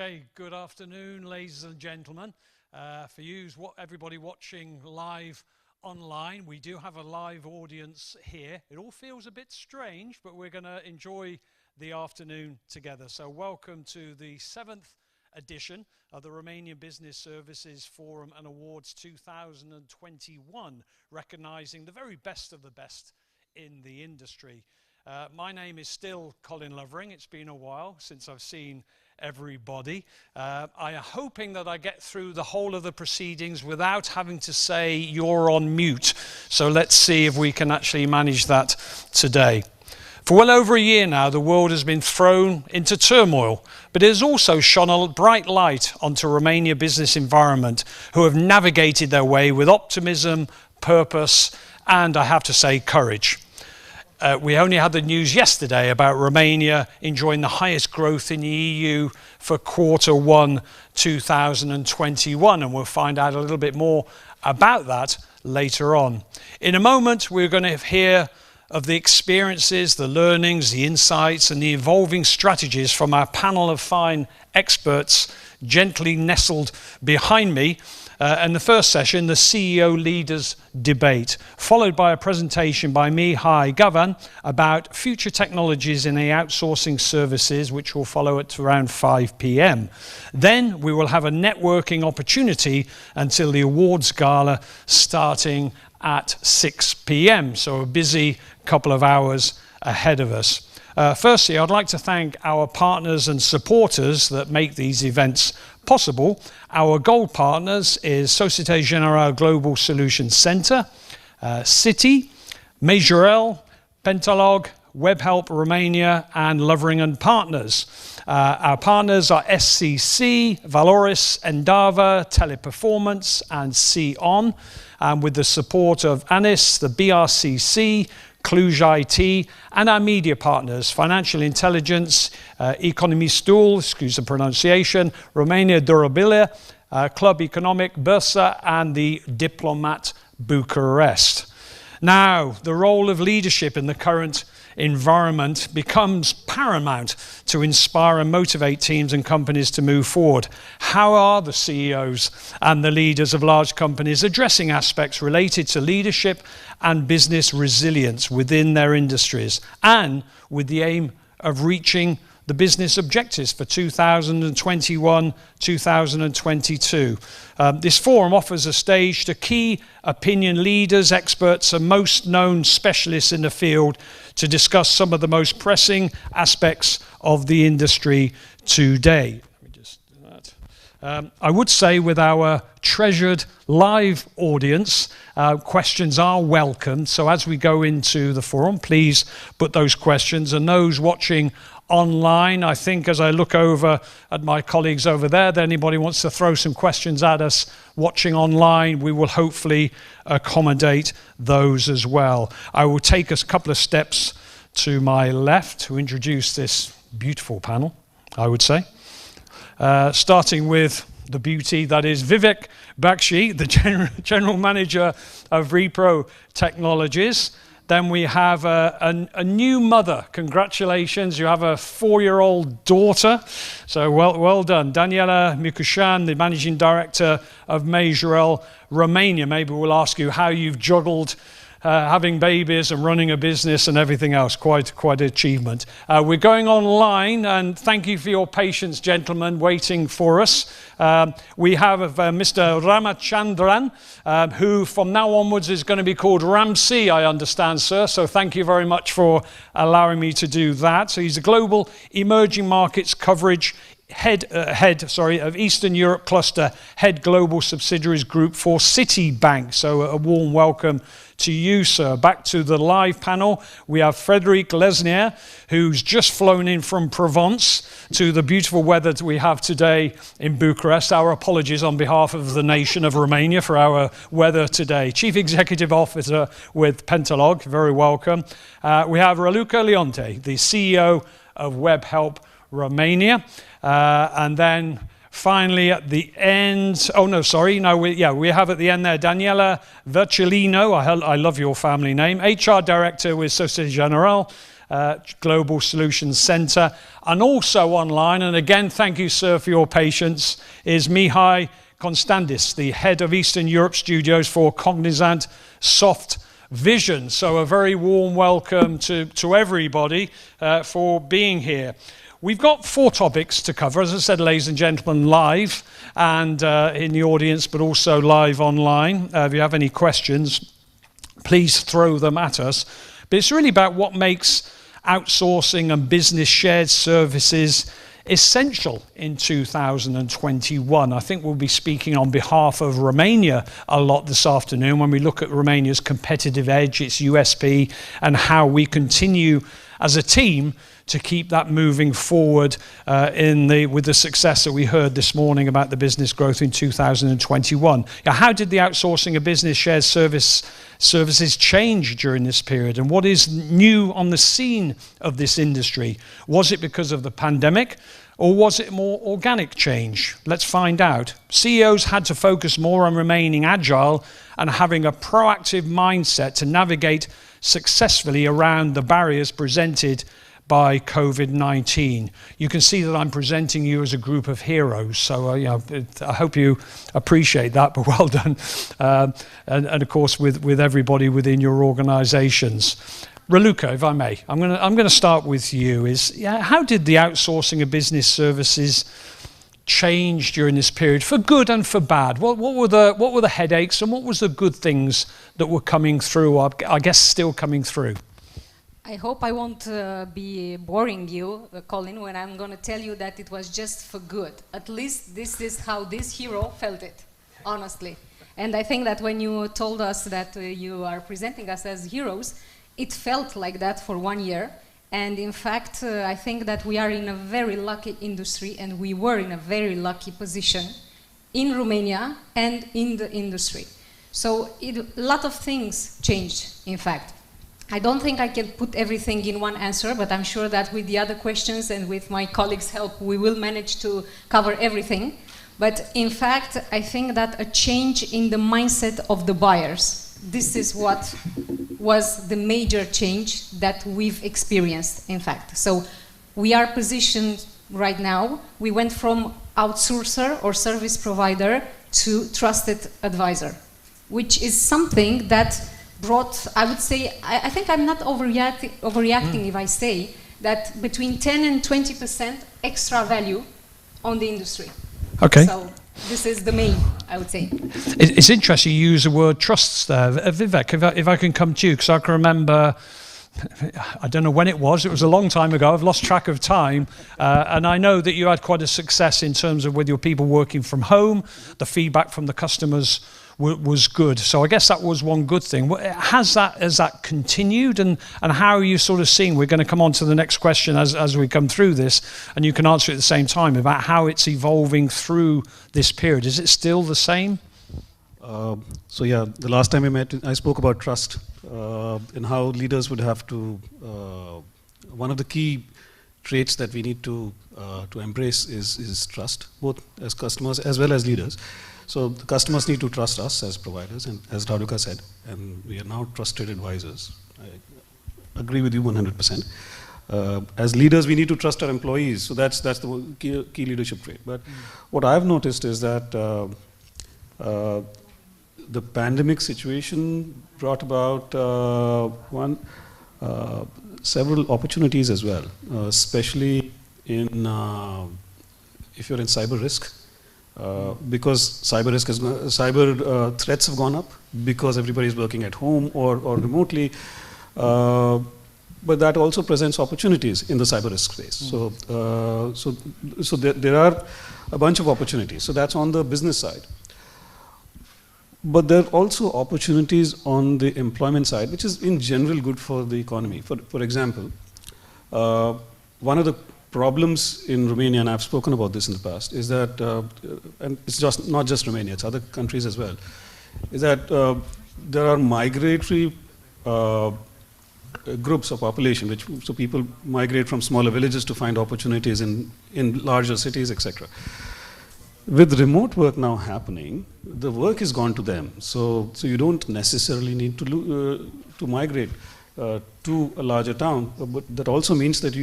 Okay, good afternoon, ladies and gentlemen. For you, everybody watching live online, we do have a live audience here. It all feels a bit strange, but we're going to enjoy the afternoon together. So welcome to the 7th edition of the Romanian Business Services Forum and Awards 2021, recognizing the very best of the best in the industry. My name is still Colin Lovering. It's been a while since I've seen everybody. I am hoping that I get through the whole of the proceedings without having to say you're on mute. So let's see if we can actually manage that today. For well over a year now, the world has been thrown into turmoil, but it has also shone a bright light onto Romania business environment, who have navigated their way with optimism, purpose, and I have to say, courage. We only had the news yesterday about Romania enjoying the highest growth in the EU for Q1 2021, and we'll find out a little bit more about that later on. In a moment, we're going to hear of the experiences, the learnings, the insights, and the evolving strategies from our panel of fine experts gently nestled behind me. And the first session, the CEO Leaders Debate, followed by a presentation by Mihai Gavan about future technologies in the outsourcing services, which will follow at around 5 p.m. Then we will have a networking opportunity until the awards gala starting at 6 p.m. So a busy couple of hours ahead of us. Firstly, I'd like to thank our partners and supporters that make these events possible. Our gold partners is Société Générale Global Solutions Center, Citi, Majorel, Pentalog, WebHelp Romania, and Lovering & Partners. Our partners are SCC, Valoris, Endava, Teleperformance, and C-On, with the support of ANIS, the BRCC, Cluj IT, and our media partners, Financial Intelligence, Economistul, excuse the pronunciation, Romania Durabilă, Club Economic, Bursa, and TheDiplomat Bucharest. Now, the role of leadership in the current environment becomes paramount to inspire and motivate teams and companies to move forward. How are the CEOs and the leaders of large companies addressing aspects related to leadership and business resilience within their industries, and with the aim of reaching the business objectives for 2021-2022. This forum offers a stage to key opinion leaders, experts, and most known specialists in the field to discuss some of the most pressing aspects of the industry today. Let me just do that. I would say with our treasured live audience, questions are welcome. So as we go into the forum, please put those questions, and those watching online, I think as I look over at my colleagues over there, that anybody wants to throw some questions at us watching online, we will hopefully accommodate those as well. I will take us a couple of steps to my left to introduce this beautiful panel, I would say. Starting with the beauty that is Vivek Bakshi, the General Manager of Repro Technologies. Then we have a new mother. Congratulations, you have a 4-year-old daughter. So well done. Daniela Micușan, the Managing Director of Majorel Romania. Maybe we'll ask you how you've juggled having babies and running a business and everything else. Quite an achievement. We're going online, and thank you for your patience, gentlemen, waiting for us. We have Mr. Ramachandran, who from now onwards is going to be called Ramsey, I understand, sir. So thank you very much for allowing me to do that. So he's a global emerging markets coverage head of Eastern Europe cluster, head global subsidiaries group for Citibank. So a warm welcome to you, sir. Back to the live panel, we have Frederic Lesnier, who's just flown in from Provence to the beautiful weather that we have today in Bucharest. Our apologies on behalf of the nation of Romania for our weather today. Chief Executive Officer with Pentalog, very welcome. We have Raluca Leonte, the CEO of WebHelp Romania. And then finally at the end, oh no, sorry, no, we have at the end there Daniela Vercellino, I love your family name, HR Director with Societe Generale, Global Solutions Center, and also online, and again, thank you, sir, for your patience, is Mihai Constandis, the head of Eastern Europe Studios for Cognizant Soft Vision. So a very warm welcome to everybody for being here. We've got 4 topics to cover, as I said, ladies and gentlemen, live and in the audience, but also live online. If you have any questions, please throw them at us. But it's really about what makes outsourcing and business shared services essential in 2021. I think we'll be speaking on behalf of Romania a lot this afternoon when we look at Romania's competitive edge, its USP, and how we continue as a team to keep that moving forward with the success that we heard this morning about the business growth in 2021. Now, how did the outsourcing of business shared services change during this period, and what is new on the scene of this industry? Was it because of the pandemic, or was it more organic change? Let's find out. CEOs had to focus more on remaining agile and having a proactive mindset to navigate successfully around the barriers presented by COVID-19. You can see that I'm presenting you as a group of heroes, so I hope you appreciate that, but well done. And of course with everybody within your organizations. Raluca, if I may, I'm going to start with you. How did the outsourcing of business services change during this period, for good and for bad? What were the headaches, and what was the good things that were coming through, or I guess still coming through? I hope I won't be boring you, Colin, when I'm going to tell you that it was just for good. At least this is how this hero felt it, honestly. And I think that when you told us that you are presenting us as heroes, it felt like that for 1 year. And in fact, I think that we are in a very lucky industry, and we were in a very lucky position in Romania and in the industry. So a lot of things changed, in fact. I don't think I can put everything in one answer, but I'm sure that with the other questions and with my colleagues' help, we will manage to cover everything. But in fact, I think that a change in the mindset of the buyers, this is what was the major change that we've experienced, in fact. So we are positioned right now. We went from outsourcer or service provider to trusted advisor, which is something that brought, I would say, I think I'm not overreacting if I say that between 10 and 20% extra value on the industry. Okay. So this is the main, I would say. It's interesting you use the word trusts there. Vivek, if I can come to you, because I can remember, I don't know when it was a long time ago, I've lost track of time, and I know that you had quite a success in terms of with your people working from home, the feedback from the customers was good. So I guess that was one good thing. Has that continued, and how are you sort of seeing? We're going to come on to the next question as we come through this, and you can answer it at the same time about how it's evolving through this period. Is it still the same? So yeah, the last time we met, I spoke about trust and how leaders would have to. One of the key traits that we need to embrace is trust, both as customers as well as leaders. So the customers need to trust us as providers, and as Raluca said, and we are now trusted advisors. I agree with you 100%. As leaders, we need to trust our employees. So that's the key leadership trait. But what I've noticed is that the pandemic situation brought about several opportunities as well, especially in if you're in cyber risk. Because cyber threats have gone up because everybody's working at home or remotely, but that also presents opportunities in the cyber risk space. So there are a bunch of opportunities. So that's on the business side. But there are also opportunities on the employment side, which is in general good for the economy. For example, one of the problems in Romania, and I've spoken about this in the past, is that, and it's not just Romania, it's other countries as well, is that there are migratory groups of population, so people migrate from smaller villages to find opportunities in larger cities, etc. with remote work now happening, the work is gone to them. So you don't necessarily need to migrate to a larger town. But that also means that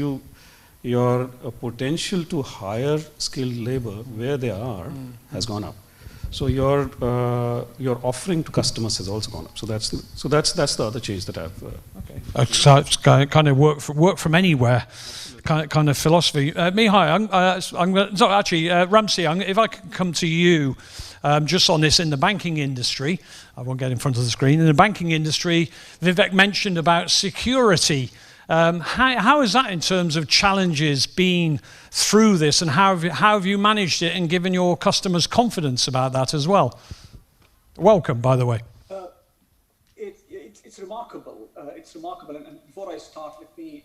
your potential to hire skilled labor where they are has gone up. So your offering to customers has also gone up. So that's the other change that I've. Okay. So it's kind of work from anywhere, kind of philosophy. Mihai, Ramsey, if I could come to you, just on this in the banking industry, I won't get in front of the screen. In the banking industry, Vivek mentioned about security. How is that in terms of challenges been through this, and how have you managed it and given your customers confidence about that as well? Welcome, by the way. It's remarkable. It's remarkable. And before I start, let me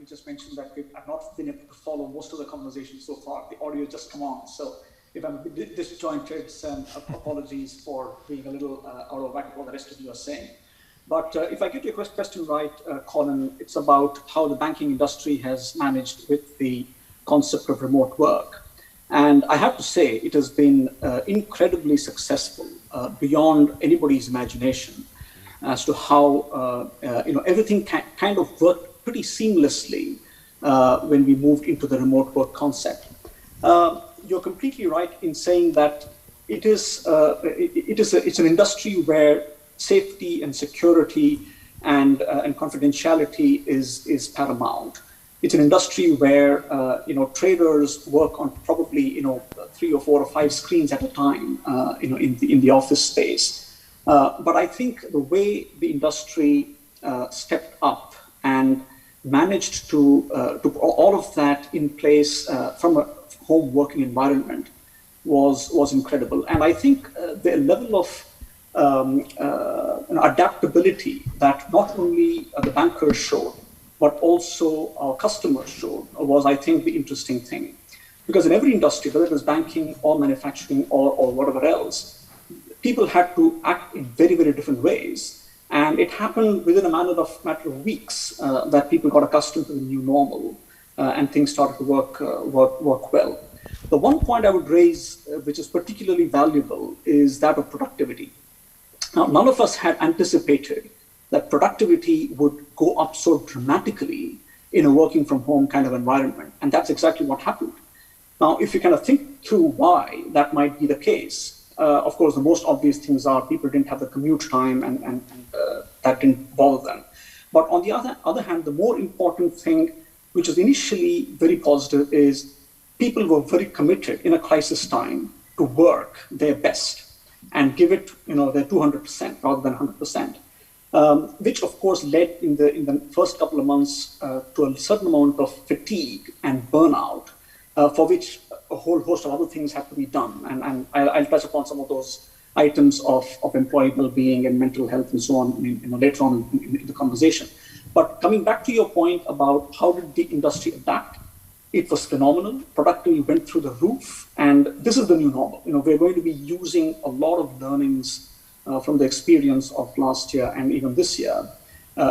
just mention that I've not been able to follow most of the conversation so far. The audio just come on, so if I'm a bit disjointed, apologies for being a little out of whack with what the rest of you are saying. But if I get your question right, Colin, it's about how the banking industry has managed with the concept of remote work. And I have to say, it has been incredibly successful beyond anybody's imagination as to how everything kind of worked pretty seamlessly when we moved into the remote work concept. You're completely right in saying that it's an industry where safety and security and confidentiality is paramount. It's an industry where traders work on probably 3 or 4 or 5 screens at a time in the office space. But I think the way the industry stepped up and managed to put all of that in place from a home working environment was incredible. And I think the level of adaptability that not only the bankers showed, but also our customers showed was, I think, the interesting thing. Because in every industry, whether it was banking or manufacturing or whatever else, people had to act in very, very different ways. And it happened within a matter of weeks that people got accustomed to the new normal and things started to work well. The one point I would raise, which is particularly valuable, is that of productivity. Now, none of us had anticipated that productivity would go up so dramatically in a working from home kind of environment. And that's exactly what happened. Now, if you kind of think through why that might be the case, of course, the most obvious things are people didn't have the commute time and that didn't bother them. But on the other hand, the more important thing, which was initially very positive, is people were very committed in a crisis time to work their best and give it, their 200% rather than 100%, which of course led in the first couple of months to a certain amount of fatigue and burnout, for which a whole host of other things have to be done. And I'll touch upon some of those items of employee well-being and mental health and so on later on in the conversation. But coming back to your point about how did the industry adapt, it was phenomenal. Productivity went through the roof, and this is the new normal. We're going to be using a lot of learnings from the experience of last year and even this year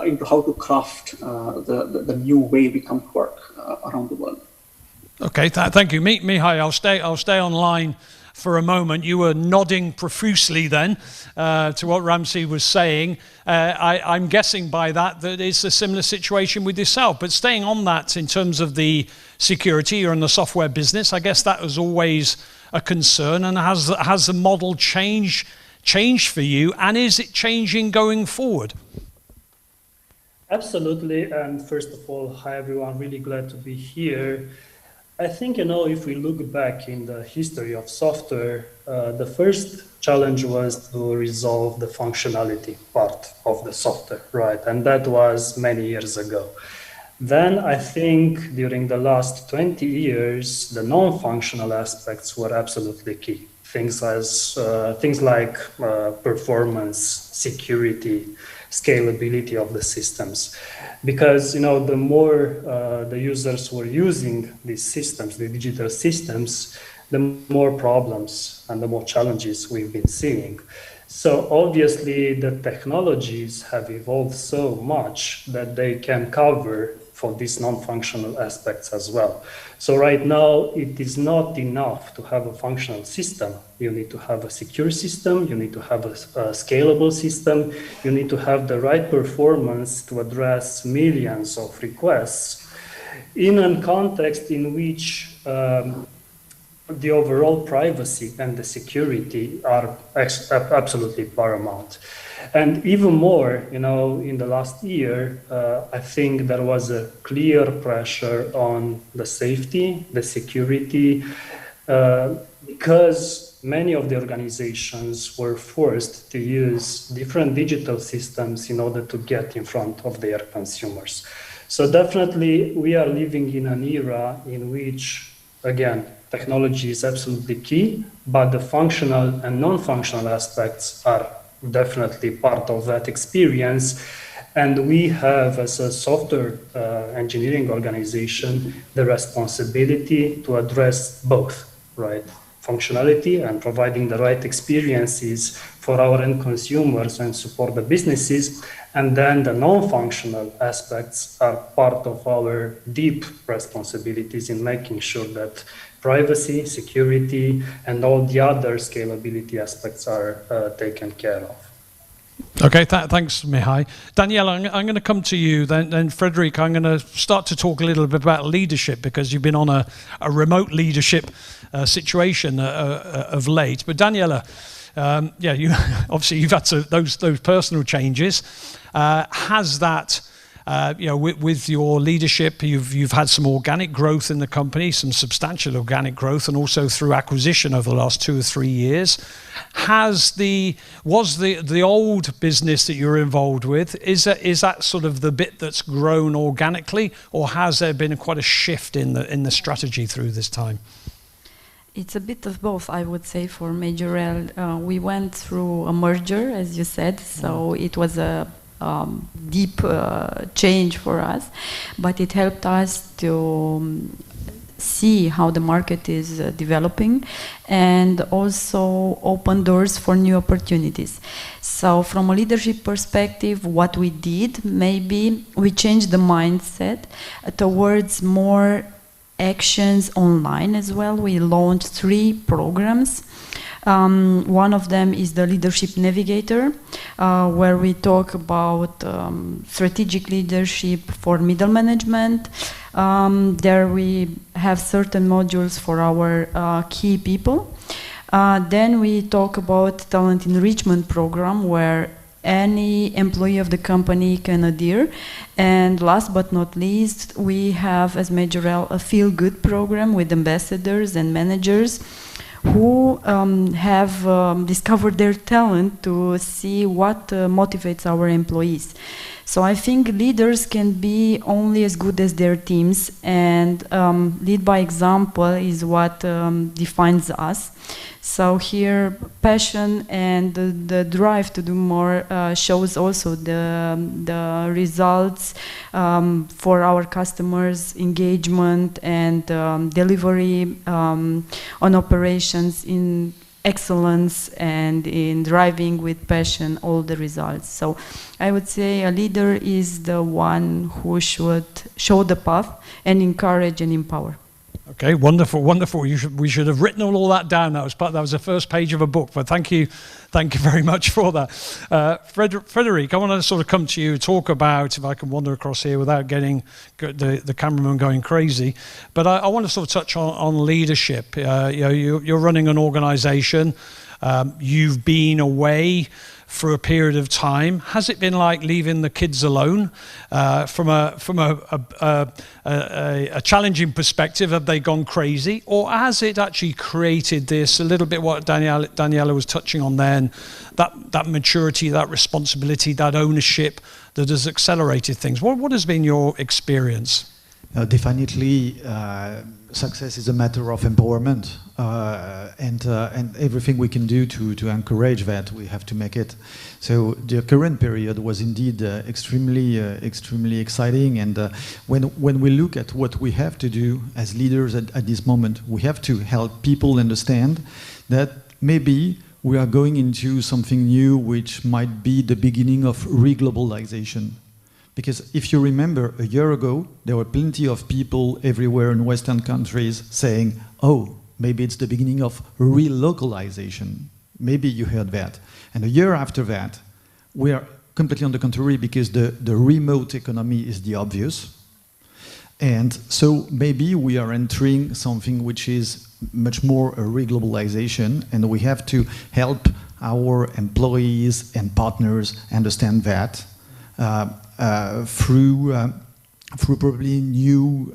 into how to craft the new way we come to work around the world. Okay, thank you, Mihai. I'll stay online for a moment. You were nodding profusely then to what Ramsey was saying. I'm guessing by that it's a similar situation with yourself. But staying on that in terms of the security, you're in the software business. I guess that was always a concern. And has the model changed for you? And is it changing going forward? Absolutely. And first of all, hi everyone. Really glad to be here. I think, if we look back in the history of software, the first challenge was to resolve the functionality part of the software, right? And that was many years ago. Then I think during the last 20 years, the non-functional aspects were absolutely key. Things like performance, security, scalability of the systems. Because, the more the users were using these systems, the digital systems, the more problems and the more challenges we've been seeing. So obviously the technologies have evolved so much that they can cover for these non-functional aspects as well. So right now, it is not enough to have a functional system. You need to have a secure system, you need to have a scalable system, you need to have the right performance to address millions of requests in a context in which the overall privacy and the security are absolutely paramount. And even more, in the last year, I think there was a clear pressure on the safety, the security, because many of the organizations were forced to use different digital systems in order to get in front of their consumers. So definitely, we are living in an era in which, again, technology is absolutely key, but the functional and non-functional aspects are definitely part of that experience. And we have, as a software engineering organization, the responsibility to address both, right? Functionality and providing the right experiences for our end consumers and support the businesses. And then the non-functional aspects are part of our deep responsibilities in making sure that privacy, security, and all the other scalability aspects are taken care of. Okay, thanks, Mihai. Daniela, I'm going to come to you. Then Frederic, I'm going to start to talk a little bit about leadership, because you've been on a remote leadership situation of late. But Daniela, you obviously you've had those personal changes. Has that, with your leadership, you've had some organic growth in the company, some substantial organic growth, and also through acquisition over the last 2 or 3 years. Was the old business that you're involved with, is that sort of the bit that's grown organically, or has there been quite a shift in the strategy through this time? It's a bit of both, I would say, for Majorel. We went through a merger, as you said, so it was a deep change for us, but it helped us to see how the market is developing and also open doors for new opportunities. So from a leadership perspective, what we did, maybe we changed the mindset towards more actions online as well. We launched 3 programs. One of them is the Leadership Navigator, where we talk about strategic leadership for middle management. There we have certain modules for our key people. Then we talk about talent enrichment program, where any employee of the company can adhere. And last but not least, we have, as Majorel, a feel-good program with ambassadors and managers who have discovered their talent to see what motivates our employees. So I think leaders can be only as good as their teams, and lead by example is what defines us. So here, passion and the drive to do more shows also the results for our customers, engagement and delivery on operations in excellence and in driving with passion all the results. So I would say a leader is the one who should show the path and encourage and empower. Okay, wonderful, wonderful. We should have written all that down. That was the first page of a book. But thank you very much for that. Frederic, I want to sort of come to you, talk about, if I can wander across here without getting the cameraman going crazy. But I want to sort of touch on leadership. You're running an organisation. You've been away for a period of time. Has it been like leaving the kids alone? From a challenging perspective, have they gone crazy? Or has it actually created this, a little bit what Daniela was touching on then, that maturity, that responsibility, that ownership that has accelerated things? What has been your experience? Definitely, success is a matter of empowerment, and everything we can do to encourage that, we have to make it. So the current period was indeed extremely exciting, and when we look at what we have to do as leaders at this moment, we have to help people understand that maybe we are going into something new, which might be the beginning of re-globalization. Because if you remember, a year ago, there were plenty of people everywhere in Western countries saying, oh, maybe it's the beginning of relocalization. Maybe you heard that. And a year after that, we are completely on the contrary, because the remote economy is the obvious. And so maybe we are entering something which is much more a reglobalization, and we have to help our employees and partners understand that through probably new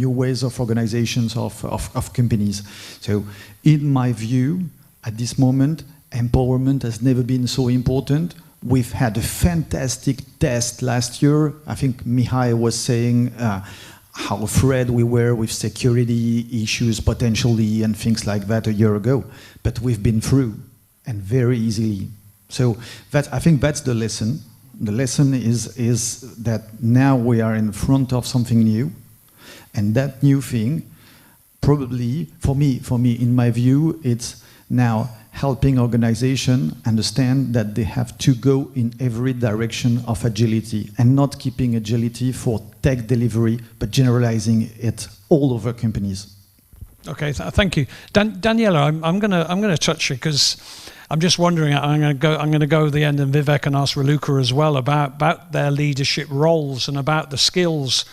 ways of organizations of companies. So in my view, at this moment, empowerment has never been so important. We've had a fantastic test last year. I think Mihai was saying how afraid we were with security issues potentially and things like that a year ago. But we've been through, and very easily. So I think that's the lesson. The lesson is that now we are in front of something new, and that new thing, probably, for me, in my view, it's now helping organizations understand that they have to go in every direction of agility, and not keeping agility for tech delivery, but generalizing it all over companies. Okay, thank you, Daniela. I'm gonna touch you because I'm just wondering. I'm going to go to the end, and Vivek and ask Raluca as well about their leadership roles and about the skills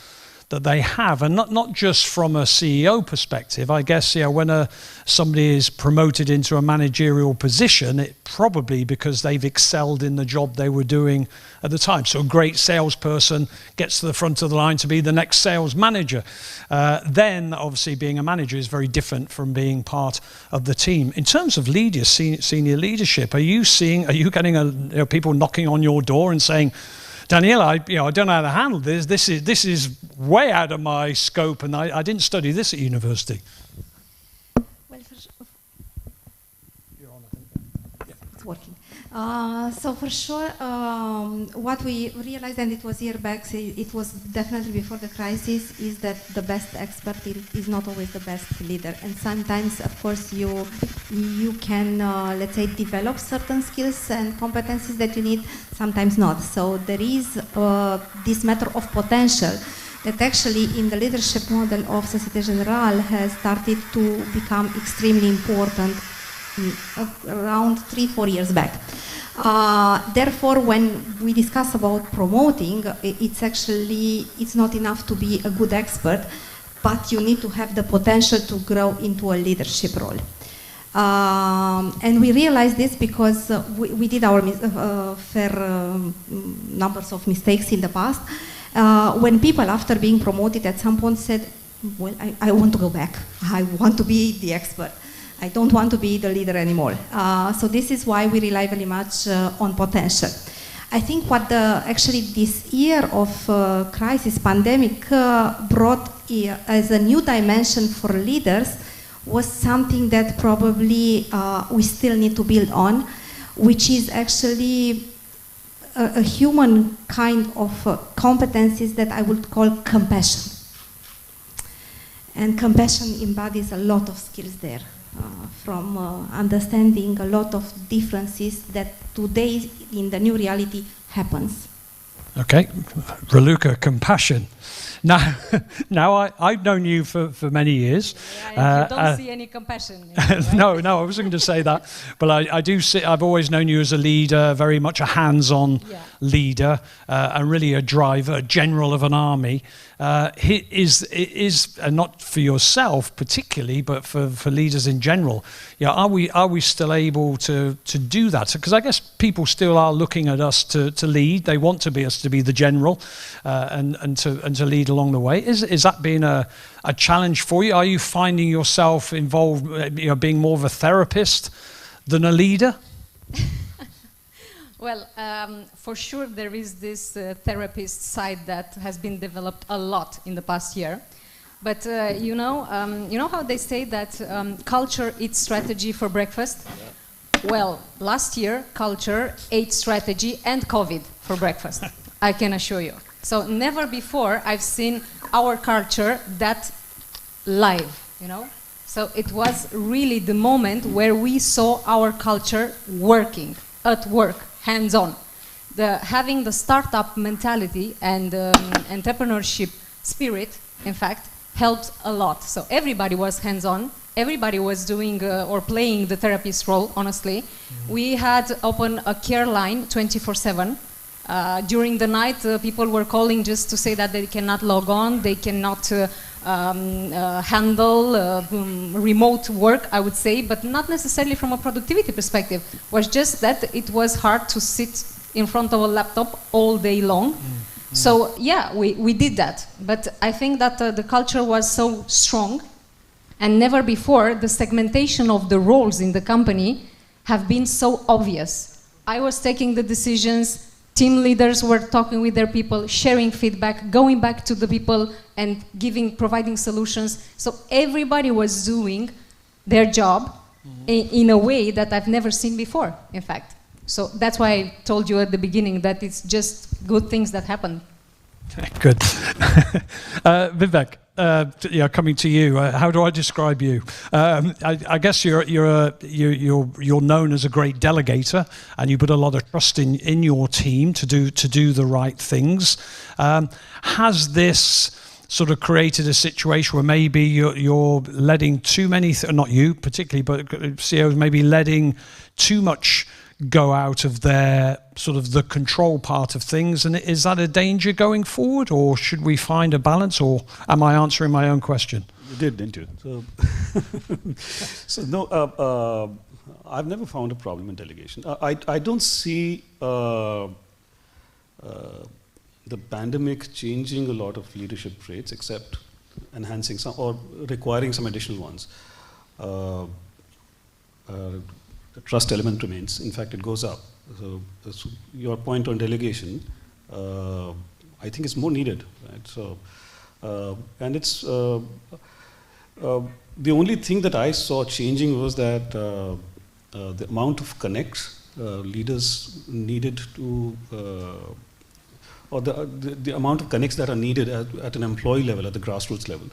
that they have, and not just from a CEO perspective. I guess, when somebody is promoted into a managerial position, it probably because they've excelled in the job they were doing at the time. So a great salesperson gets to the front of the line to be the next sales manager. Then obviously being a manager is very different from being part of the team. In terms of leaders, senior leadership, are you getting people knocking on your door and saying, Daniela, I don't know how to handle this. This is way out of my scope, and I didn't study this at university. Well, it's working. So for sure, what we realized, and it was year back, it was definitely before the crisis, is that the best expert is not always the best leader. And sometimes, of course, you can, let's say, develop certain skills and competencies that you need, sometimes not. So there is this matter of potential that actually in the leadership model of Société Générale has started to become extremely important around 3-4 years back. Therefore, when we discuss about promoting, it's not enough to be a good expert, but you need to have the potential to grow into a leadership role. And we realized this because we did our fair numbers of mistakes in the past. When people, after being promoted at some point, said, well, I want to go back. I want to be the expert. I don't want to be the leader anymore. So this is why we rely very much on potential. I think what actually this year of crisis, pandemic, brought as a new dimension for leaders was something that probably we still need to build on, which is actually a human kind of competencies that I would call compassion. And compassion embodies a lot of skills there. From understanding a lot of differences that today in the new reality happens. Okay, Raluca, compassion. Now I've known you for many years. Yeah, you don't see any compassion. Right? No, I wasn't going to say that, but I do see. I've always known you as a leader, very much a hands-on leader, and really a driver, a general of an army. It is not for yourself particularly, but for leaders in general. Are we still able to do that? Because I guess people still are looking at us to lead. They want to be us to be the general, and to lead along the way. Is that been a challenge for you? Are you finding yourself involved, being more of a therapist than a leader? Well, for sure there is this therapist side that has been developed a lot in the past year. But you know how they say that culture eats strategy for breakfast? Yeah. Well, last year culture ate strategy and COVID for breakfast. I can assure you. So never before I've seen our culture that live, So it was really the moment where we saw our culture working, at work, hands-on. having the startup mentality and entrepreneurship spirit, in fact, helped a lot. So everybody was hands-on. Everybody was doing or playing the therapist role, honestly. We had open a care line 24/7. During the night, people were calling just to say that they cannot log on, they cannot handle remote work, I would say, but not necessarily from a productivity perspective. It was just that it was hard to sit in front of a laptop all day long. So yeah, we did that. But I think that the culture was so strong, and never before the segmentation of the roles in the company have been so obvious. I was taking the decisions, team leaders were talking with their people, sharing feedback, going back to the people and providing solutions. So everybody was doing their job in a way that I've never seen before, in fact. So that's why I told you at the beginning that it's just good things that happen. Good. Vivek, coming to you, how do I describe you? I guess you're known as a great delegator, and you put a lot of trust in your team to do the right things. Has this sort of created a situation where maybe you're letting too many, not you particularly, but CEOs maybe letting too much go out of their sort of the control part of things, and is that a danger going forward, or should we find a balance, or am I answering my own question? You did, didn't you? So no, I've never found a problem in delegation. I don't see the pandemic changing a lot of leadership traits, except enhancing some or requiring some additional ones. The trust element remains. In fact, it goes up. So your point on delegation, I think it's more needed, right? So, and it's the only thing that I saw changing was that the amount of connects leaders needed to, or the amount of connects that are needed at an employee level, at the grassroots level.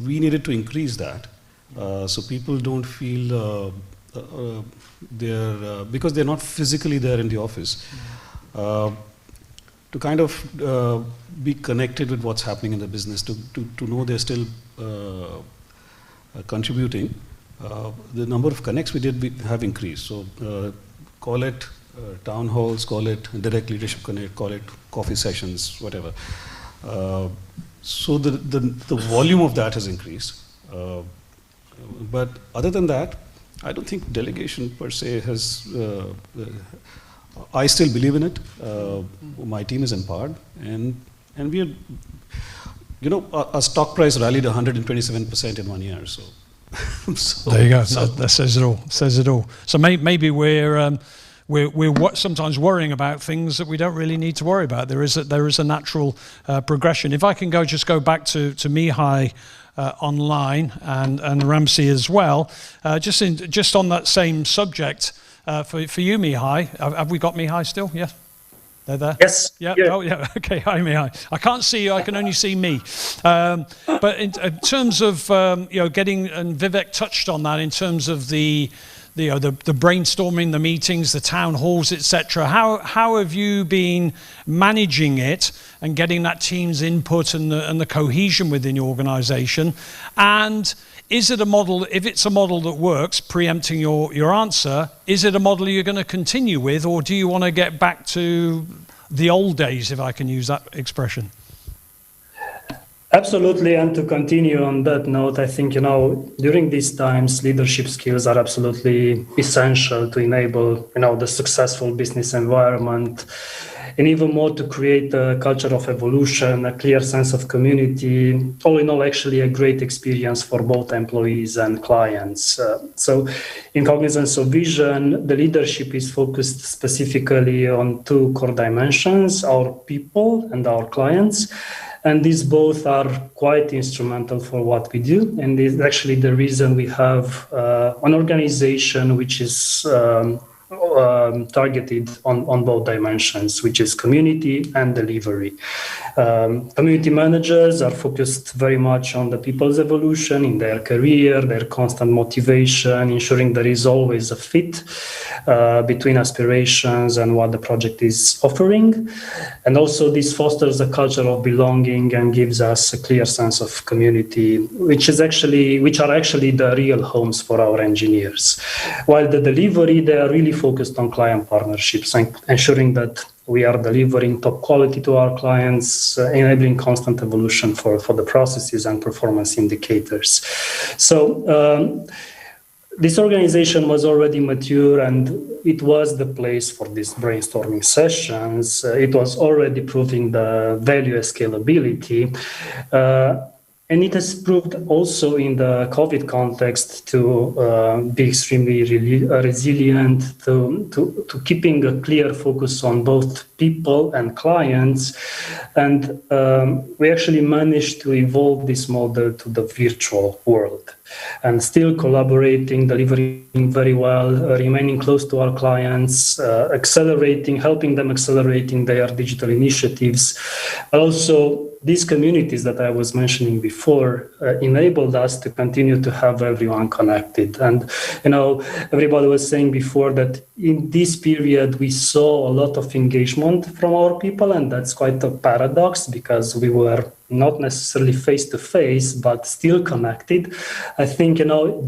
We needed to increase that, so people don't feel because they're not physically there in the office, to kind of be connected with what's happening in the business, to know they're still contributing. The number of connects we have increased. So call it town halls, call it direct leadership connect, call it coffee sessions, whatever. So the volume of that has increased. But other than that, I don't think delegation per se has, I still believe in it. My team is empowered, and we are, our stock price rallied 127% in 1 year, so. So there you go, that says it all, So maybe we're sometimes worrying about things that we don't really need to worry about. There is a natural progression. If I can just go back to Mihai, online and Ramsey as well. Just on that same subject, for you, Mihai, have we got Mihai still? Yes? They're there? Yes. Yeah. Oh, yeah. Okay. Hi, Mihai. I can't see you. I can only see me. But in terms of getting, and Vivek touched on that in terms of the brainstorming, the meetings, the town halls, etc. How have you been managing it and getting that team's input and the cohesion within your organisation? And is it a model? If it's a model that works, preempting your answer, is it a model you're going to continue with, or do you want to get back to the old days, if I can use that expression? Absolutely, and to continue on that note, I think, during these times, leadership skills are absolutely essential to enable, the successful business environment, and even more to create a culture of evolution, a clear sense of community, all in all, actually a great experience for both employees and clients. So in cognizance of vision, the leadership is focused specifically on two core dimensions, our people and our clients. And these both are quite instrumental for what we do. And it's actually the reason we have an organization which is targeted on both dimensions, which is community and delivery. Community managers are focused very much on the people's evolution in their career, their constant motivation, ensuring there is always a fit between aspirations and what the project is offering. And also this fosters a culture of belonging and gives us a clear sense of community, which are actually the real homes for our engineers. While the delivery, they are really focused on client partnerships and ensuring that we are delivering top quality to our clients, enabling constant evolution for the processes and performance indicators. So this organization was already mature and it was the place for these brainstorming sessions. It was already proving the value and scalability. And it has proved also in the COVID context to be extremely resilient, to keeping a clear focus on both people and clients. And we actually managed to evolve this model to the virtual world and still collaborating, delivering very well, remaining close to our clients, helping them accelerating their digital initiatives. Also, these communities that I was mentioning before enabled us to continue to have everyone connected. And, everybody was saying before that in this period, we saw a lot of engagement from our people, and that's quite a paradox because we were not necessarily face-to-face, but still connected. I think,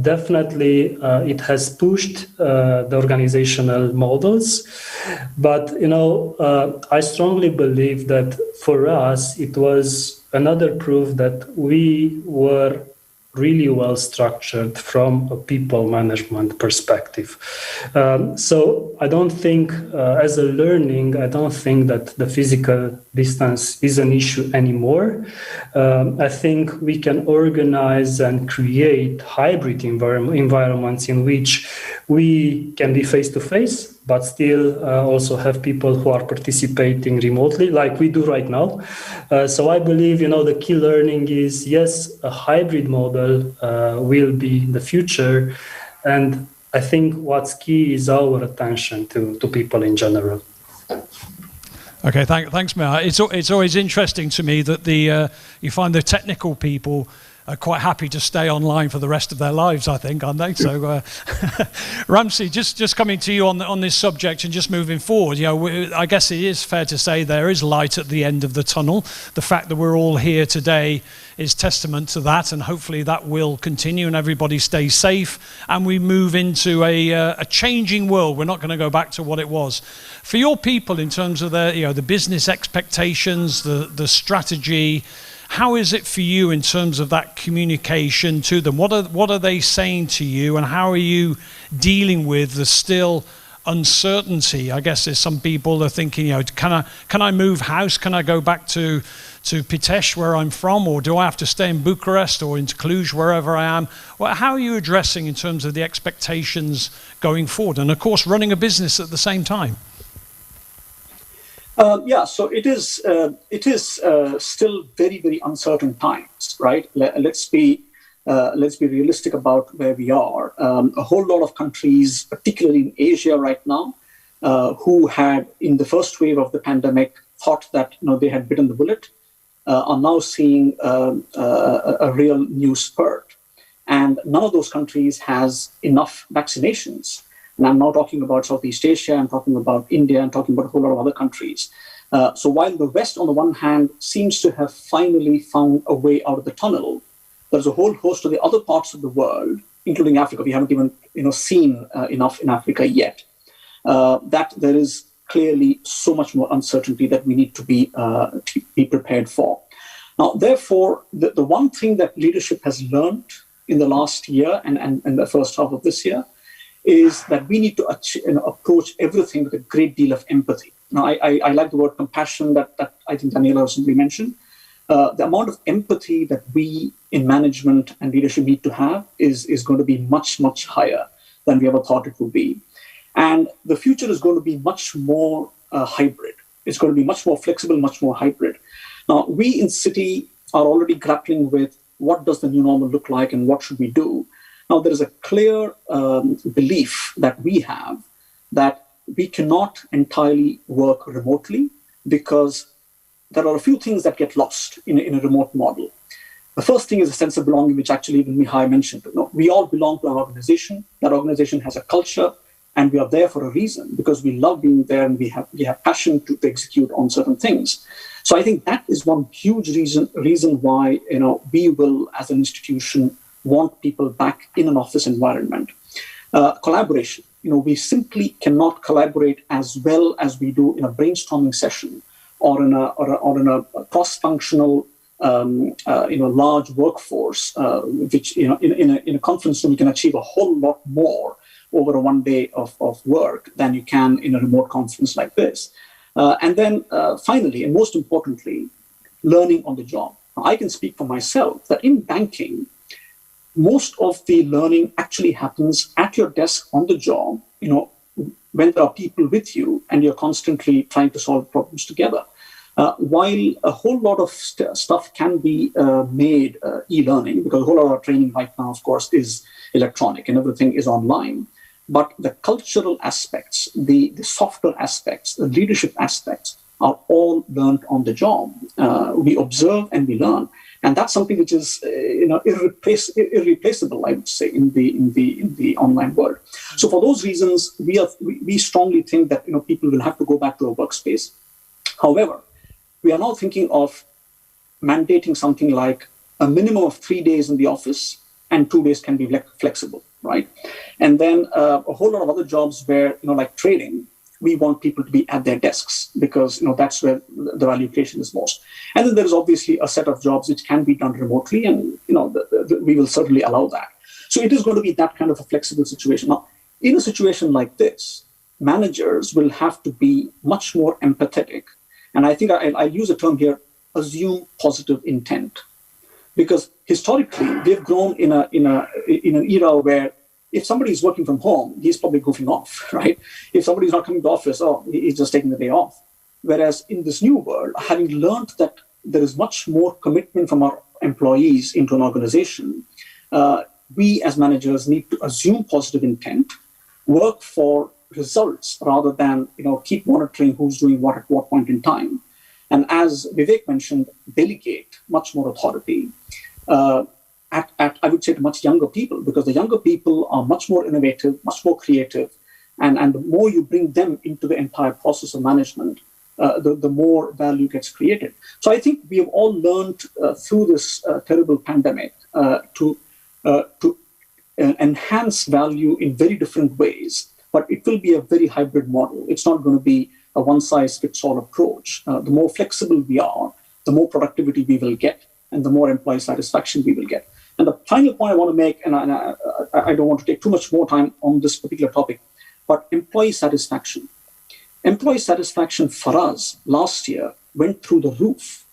definitely it has pushed the organizational models. But, I strongly believe that for us, it was another proof that we were really well structured from a people management perspective. So I don't think, as a learning, I don't think that the physical distance is an issue anymore. I think we can organize and create hybrid environments in which we can be face-to-face, but still also have people who are participating remotely like we do right now. So I believe, the key learning is, yes, a hybrid model will be the future. And I think what's key is our attention to people in general. Okay, thanks, Mihai. It's always interesting to me that you find the technical people are quite happy to stay online for the rest of their lives, I think, aren't they? So, Ramsey, just coming to you on this subject and just moving forward, I guess it is fair to say there is light at the end of the tunnel. The fact that we're all here today is testament to that, and hopefully that will continue and everybody stays safe and we move into a changing world. We're not going to go back to what it was. For your people, in terms of the business expectations, the strategy, how is it for you in terms of that communication to them? What are they saying to you, and how are you dealing with the still uncertainty? I guess there's some people are thinking, can I move house? Can I go back to Pitești, where I'm from, or do I have to stay in Bucharest or into Cluj, wherever I am? Well, how are you addressing in terms of the expectations going forward, and of course running a business at the same time? So it is still very, very uncertain times, right? Let's be realistic about where we are. A whole lot of countries, particularly in Asia right now, who had in the first wave of the pandemic thought that they had bitten the bullet, are now seeing a real new spurt, and none of those countries has enough vaccinations. And I'm not talking about Southeast Asia, I'm talking about India, I'm talking about a whole lot of other countries. So while the West, on the one hand, seems to have finally found a way out of the tunnel, there's a whole host of the other parts of the world, including Africa, we haven't even seen enough in Africa yet, that there is clearly so much more uncertainty that we need to be prepared for. Now, therefore, the one thing that leadership has learned in the last year and the first half of this year is that we need to approach everything with a great deal of empathy. Now, I like the word compassion that I think Daniela recently mentioned. The amount of empathy that we in management and leadership need to have is going to be much, much higher than we ever thought it would be. And the future is going to be much more hybrid. It's going to be much more flexible, much more hybrid. Now, we in Citi are already grappling with what does the new normal look like and what should we do. Now, there is a clear belief that we have that we cannot entirely work remotely because there are a few things that get lost in a remote model. The first thing is a sense of belonging, which actually even Mihai mentioned. We all belong to an organization. That organization has a culture, and we are there for a reason because we love being there and we have passion to execute on certain things. So I think that is one huge reason why we will, as an institution, want people back in an office environment. Collaboration. We simply cannot collaborate as well as we do in a brainstorming session or in a cross-functional large workforce, which in a conference room you can achieve a whole lot more over a one day of work than you can in a remote conference like this. And then finally, and most importantly, learning on the job. I can speak for myself that in banking, most of the learning actually happens at your desk on the job, when there are people with you and you're constantly trying to solve problems together. While a whole lot of stuff can be made e-learning, because a whole lot of our training right now, of course, is electronic and everything is online. But the cultural aspects, the softer aspects, the leadership aspects are all learned on the job. We observe and we learn. And that's something which is irreplaceable, I would say, in the online world. So for those reasons, we strongly think that people will have to go back to a workspace. However, we are now thinking of mandating something like a minimum of 3 days in the office and 2 days can be flexible, right? And then a whole lot of other jobs where, like trading, we want people to be at their desks because, that's where the value creation is most. And then there is obviously a set of jobs which can be done remotely and, we will certainly allow that. So it is going to be that kind of a flexible situation. Now, in a situation like this, managers will have to be much more empathetic. And I think I use a term here, assume positive intent. Because historically, we've grown in an era where if somebody is working from home, he's probably goofing off, right? If somebody's not coming to office, he's just taking the day off. Whereas in this new world, having learned that there is much more commitment from our employees into an organization, we as managers need to assume positive intent, work for results rather than keep monitoring who's doing what at what point in time. And as Vivek mentioned, delegate much more authority. I would say to much younger people, because the younger people are much more innovative, much more creative, and the more you bring them into the entire process of management, the more value gets created. So I think we have all learned through this terrible pandemic to enhance value in very different ways, but it will be a very hybrid model. It's not going to be a one-size-fits-all approach. The more flexible we are, the more productivity we will get, and the more employee satisfaction we will get. And the final point I want to make, and I don't want to take too much more time on this particular topic, but employee satisfaction. Employee satisfaction for us last year went through the roof.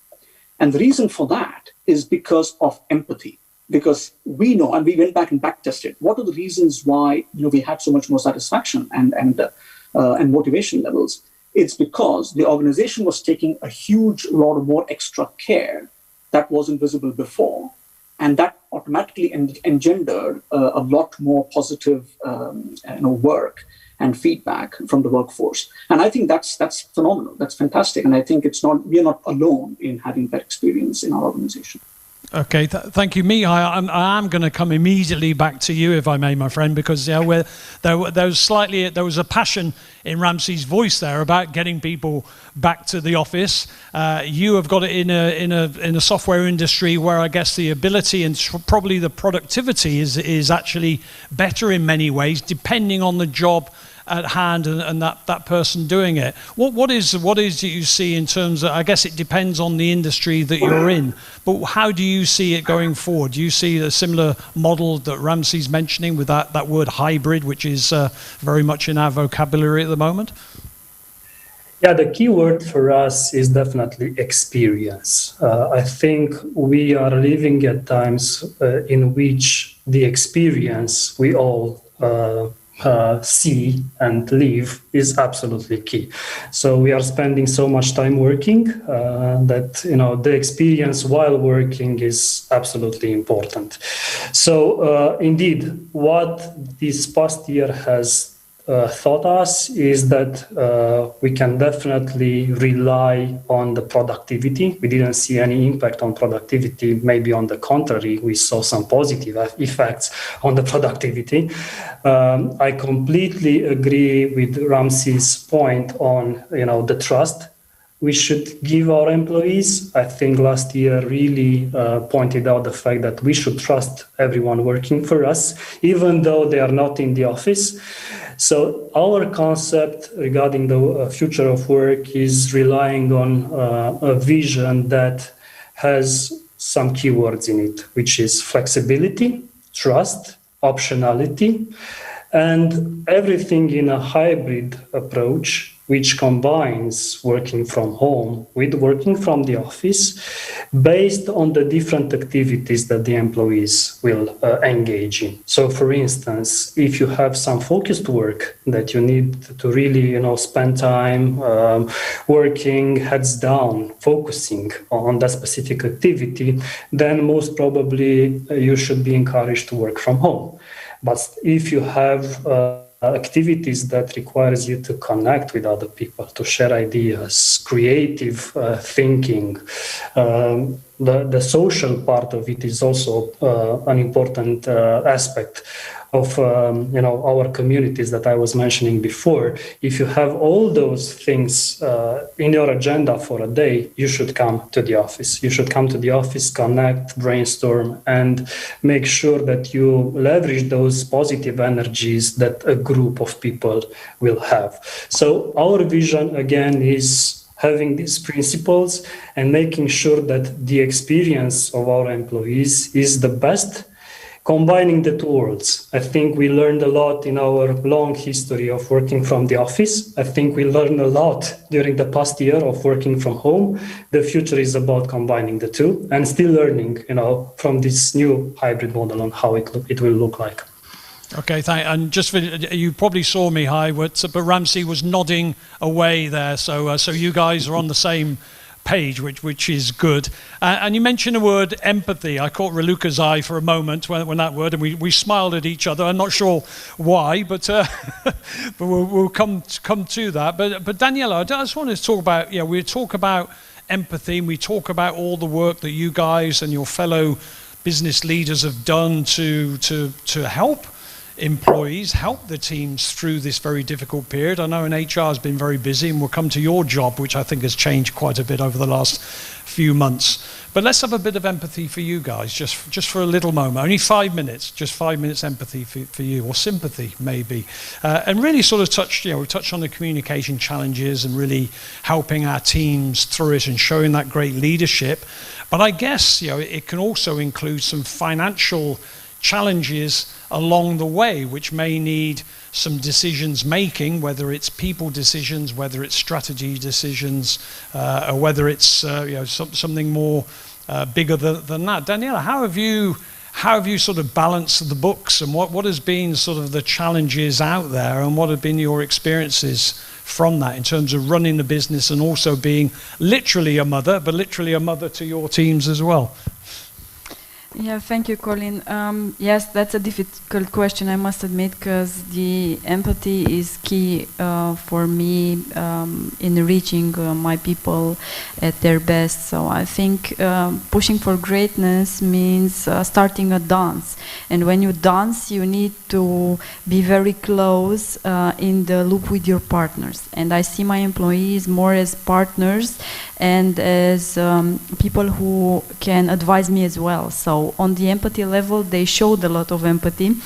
And the reason for that is because of empathy. Because we know, and we went back and back tested, what are the reasons why we had so much more satisfaction and motivation levels? It's because the organization was taking a huge lot more extra care that wasn't visible before. And that automatically engendered a lot more positive work and feedback from the workforce. And I think that's phenomenal. That's fantastic. And I think we are not alone in having that experience in our organization. Okay, thank you, Mihai. I am going to come immediately back to you, if I may, my friend, because there was a passion in Ramsey's voice there about getting people back to the office. You have got it in a software industry where I guess the ability and probably the productivity is actually better in many ways, depending on the job at hand and that person doing it. What is it you see in terms of, I guess it depends on the industry that you're in, but how do you see it going forward? Do you see a similar model that Ramsey's mentioning with that word hybrid, which is very much in our vocabulary at the moment? Yeah, the key word for us is definitely experience. I think we are living at times in which the experience we all see and live is absolutely key. So we are spending so much time working that the experience while working is absolutely important. So indeed, what this past year has taught us is that we can definitely rely on the productivity. We didn't see any impact on productivity. Maybe on the contrary, we saw some positive effects on the productivity. I completely agree with Ramsey's point on the trust we should give our employees. I think last year really pointed out the fact that we should trust everyone working for us, even though they are not in the office. So our concept regarding the future of work is relying on a vision that has some keywords in it, which is flexibility, trust, optionality, and everything in a hybrid approach, which combines working from home with working from the office based on the different activities that the employees will engage in. So for instance, if you have some focused work that you need to really spend time working heads down, focusing on that specific activity, then most probably you should be encouraged to work from home. But if you have activities that requires you to connect with other people, to share ideas, creative thinking, the social part of it is also an important aspect of our communities that I was mentioning before. If you have all those things in your agenda for a day, you should come to the office. You should come to the office, connect, brainstorm, and make sure that you leverage those positive energies that a group of people will have. So our vision, again, is having these principles and making sure that the experience of our employees is the best, combining the two worlds. I think we learned a lot in our long history of working from the office. I think we learned a lot during the past year of working from home. The future is about combining the two and still learning, from this new hybrid model on how it will look like. Okay, and just for, you probably saw me, but Ramsey was nodding away there, so you guys are on the same page, which is good. And you mentioned the word empathy. I caught Raluca's eye for a moment when that word, and we smiled at each other. I'm not sure why, but we'll come to that. But Daniela, I just wanted to talk about, we talk about empathy, and we talk about all the work that you guys and your fellow business leaders have done to help employees, help the teams through this very difficult period. I know in HR has been very busy, and we'll come to your job, which I think has changed quite a bit over the last few months. But let's have a bit of empathy for you guys, just for a little moment, only 5 minutes, just 5 minutes empathy for you, or sympathy maybe, and really sort of we touched on the communication challenges and really helping our teams through it and showing that great leadership. But I guess it can also include some financial challenges along the way, which may need some decisions making, whether it's people decisions, whether it's strategy decisions, or whether it's something more bigger than that. Daniela, how have you sort of balanced the books, and what has been sort of the challenges out there, and what have been your experiences from that in terms of running the business and also being literally a mother, but literally a mother to your teams as well? Yeah, thank you, Colin. Yes, that's a difficult question, I must admit, because the empathy is key for me in reaching my people at their best. So I think pushing for greatness means starting a dance. And when you dance, you need to be very close in the loop with your partners. And I see my employees more as partners and as people who can advise me as well. So on the empathy level, they showed a lot of empathy.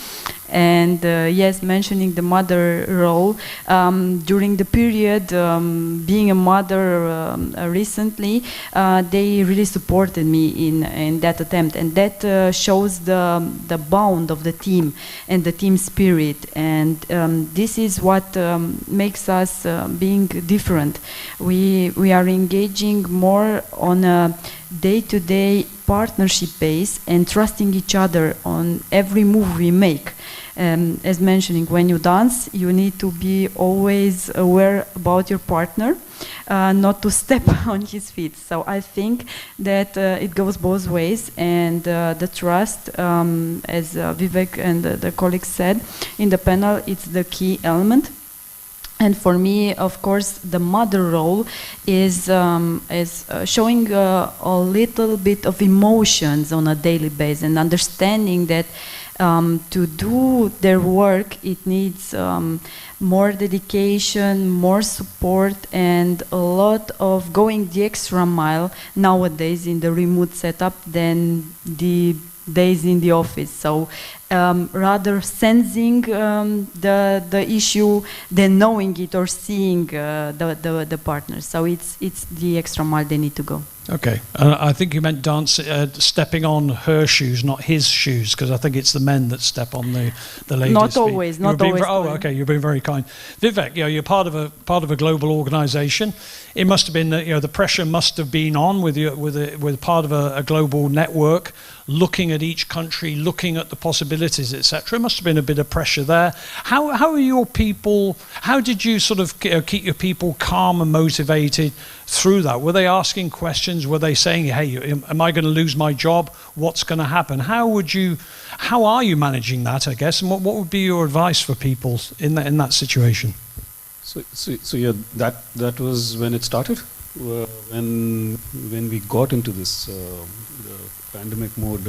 And yes, mentioning the mother role, during the period being a mother recently, they really supported me in that attempt, and that shows the bond of the team and the team spirit, and this is what makes us being different. We are engaging more on a day-to-day partnership base and trusting each other on every move we make. As mentioning, when you dance, you need to be always aware about your partner, not to step on his feet. So I think that it goes both ways, and the trust, as Vivek and the colleagues said in the panel, it's the key element. And for me, of course, the mother role is showing a little bit of emotions on a daily basis and understanding that to do their work, it needs more dedication, more support, and a lot of going the extra mile nowadays in the remote setup than the days in the office. So rather sensing the issue than knowing it or seeing the partner. So it's the extra mile they need to go. Okay, I think you meant stepping on her shoes, not his shoes, because I think it's the men that step on the ladies' Not feet. always, not always. Okay, you've been very kind. Vivek, you're part of a global organisation. It must have been the pressure must have been on with part of a global network, looking at each country, looking at the possibilities, etc. It must have been a bit of pressure there. How are your people? How did you sort of keep your people calm and motivated through that? Were they asking questions? Were they saying, "Hey, am I going to lose my job? What's going to happen?" How are you managing that, I guess, and what would be your advice for people in that situation? So yeah, that was when it started, when we got into this pandemic mode.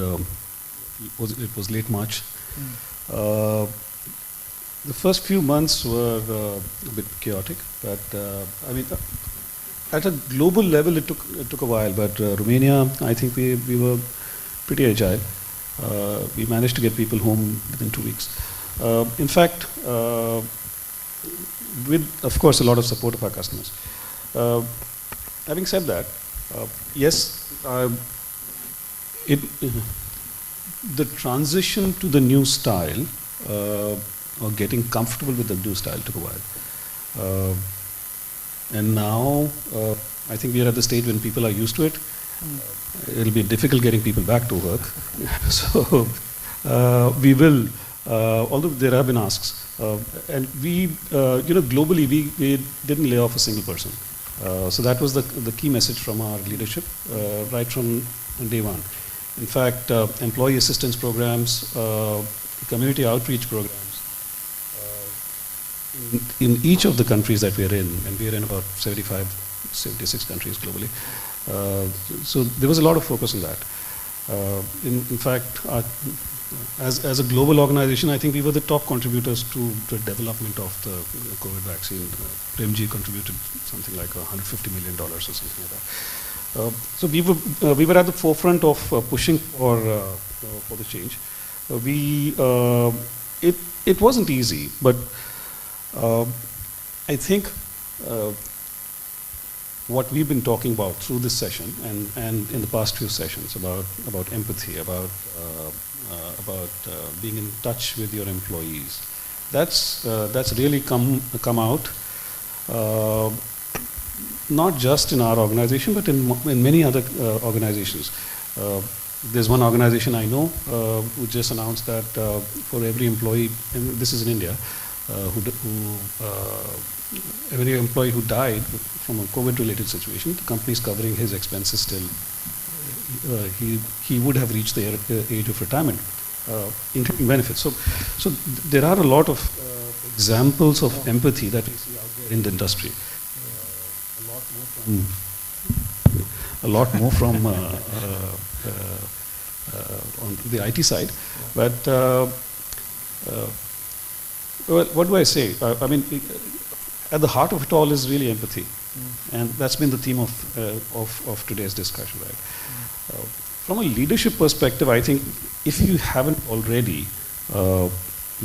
It was late March. The first few months were a bit chaotic, but I mean, at a global level, it took a while. But Romania, I think we were pretty agile. We managed to get people home within 2 weeks. In fact, with, of course, a lot of support of our customers. Having said that, yes, the transition to the new style, or getting comfortable with the new style, took a while. And now, I think we are at the stage when people are used to it. It'll be difficult getting people back to work. So we will, although there have been asks, and we, globally, we didn't lay off a single person. So that was the key message from our leadership right from day one. In fact, employee assistance programs, community outreach programs, in each of the countries that we are in, and we are in about 76 countries globally. So there was a lot of focus on that. In fact, as a global organization, I think we were the top contributors to the development of the COVID vaccine. Premji contributed something like $150 million or something like that. So we were at the forefront of pushing for the change. It wasn't easy, but I think what we've been talking about through this session and in the past few sessions about empathy, about being in touch with your employees, that's really come out, not just in our organization, but in many other organizations. There's one organization I know who just announced that for every employee, and this is in India, every employee who died from a COVID-related situation, the company is covering his expenses still. He would have reached the age of retirement, including benefits. So there are a lot of examples of empathy that we see out there in the industry. A lot more from on the IT side, but well, what do I say? I mean, at the heart of it all is really empathy, and that's been the theme of today's discussion, right? From a leadership perspective, I think if you haven't already,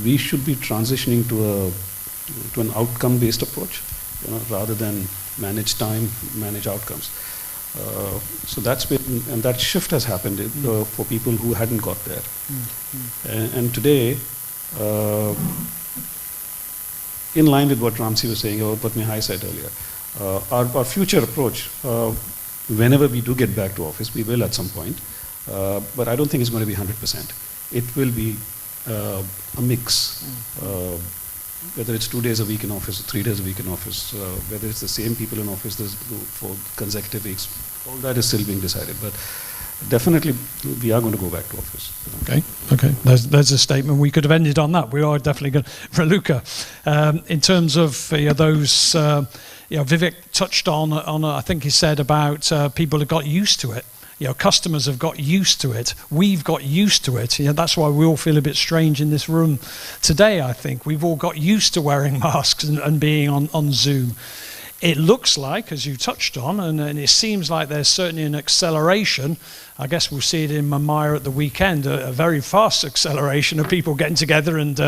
we should be transitioning to an outcome-based approach, rather than manage time, manage outcomes. So that's been, and that shift has happened for people who hadn't got there. And today, in line with what Ramsi was saying, or what Mihai said earlier, our future approach, whenever we do get back to office, we will at some point, but I don't think it's going to be 100%. It will be a mix. Whether it's 2 days a week in office, 3 days a week in office, whether it's the same people in office for consecutive weeks, all that is still being decided. But definitely, we are going to go back to office. Okay, okay. There's a statement. We could have ended on that. We are definitely going. Raluca, in terms of those, Vivek touched on. I think he said about people have got used to it. Customers have got used to it. We've got used to it. That's why we all feel a bit strange in this room today, I think. We've all got used to wearing masks and being on Zoom. It looks like, as you touched on, and it seems like there's certainly an acceleration. I guess we'll see it in Mumbai at the weekend, a very fast acceleration of people getting together and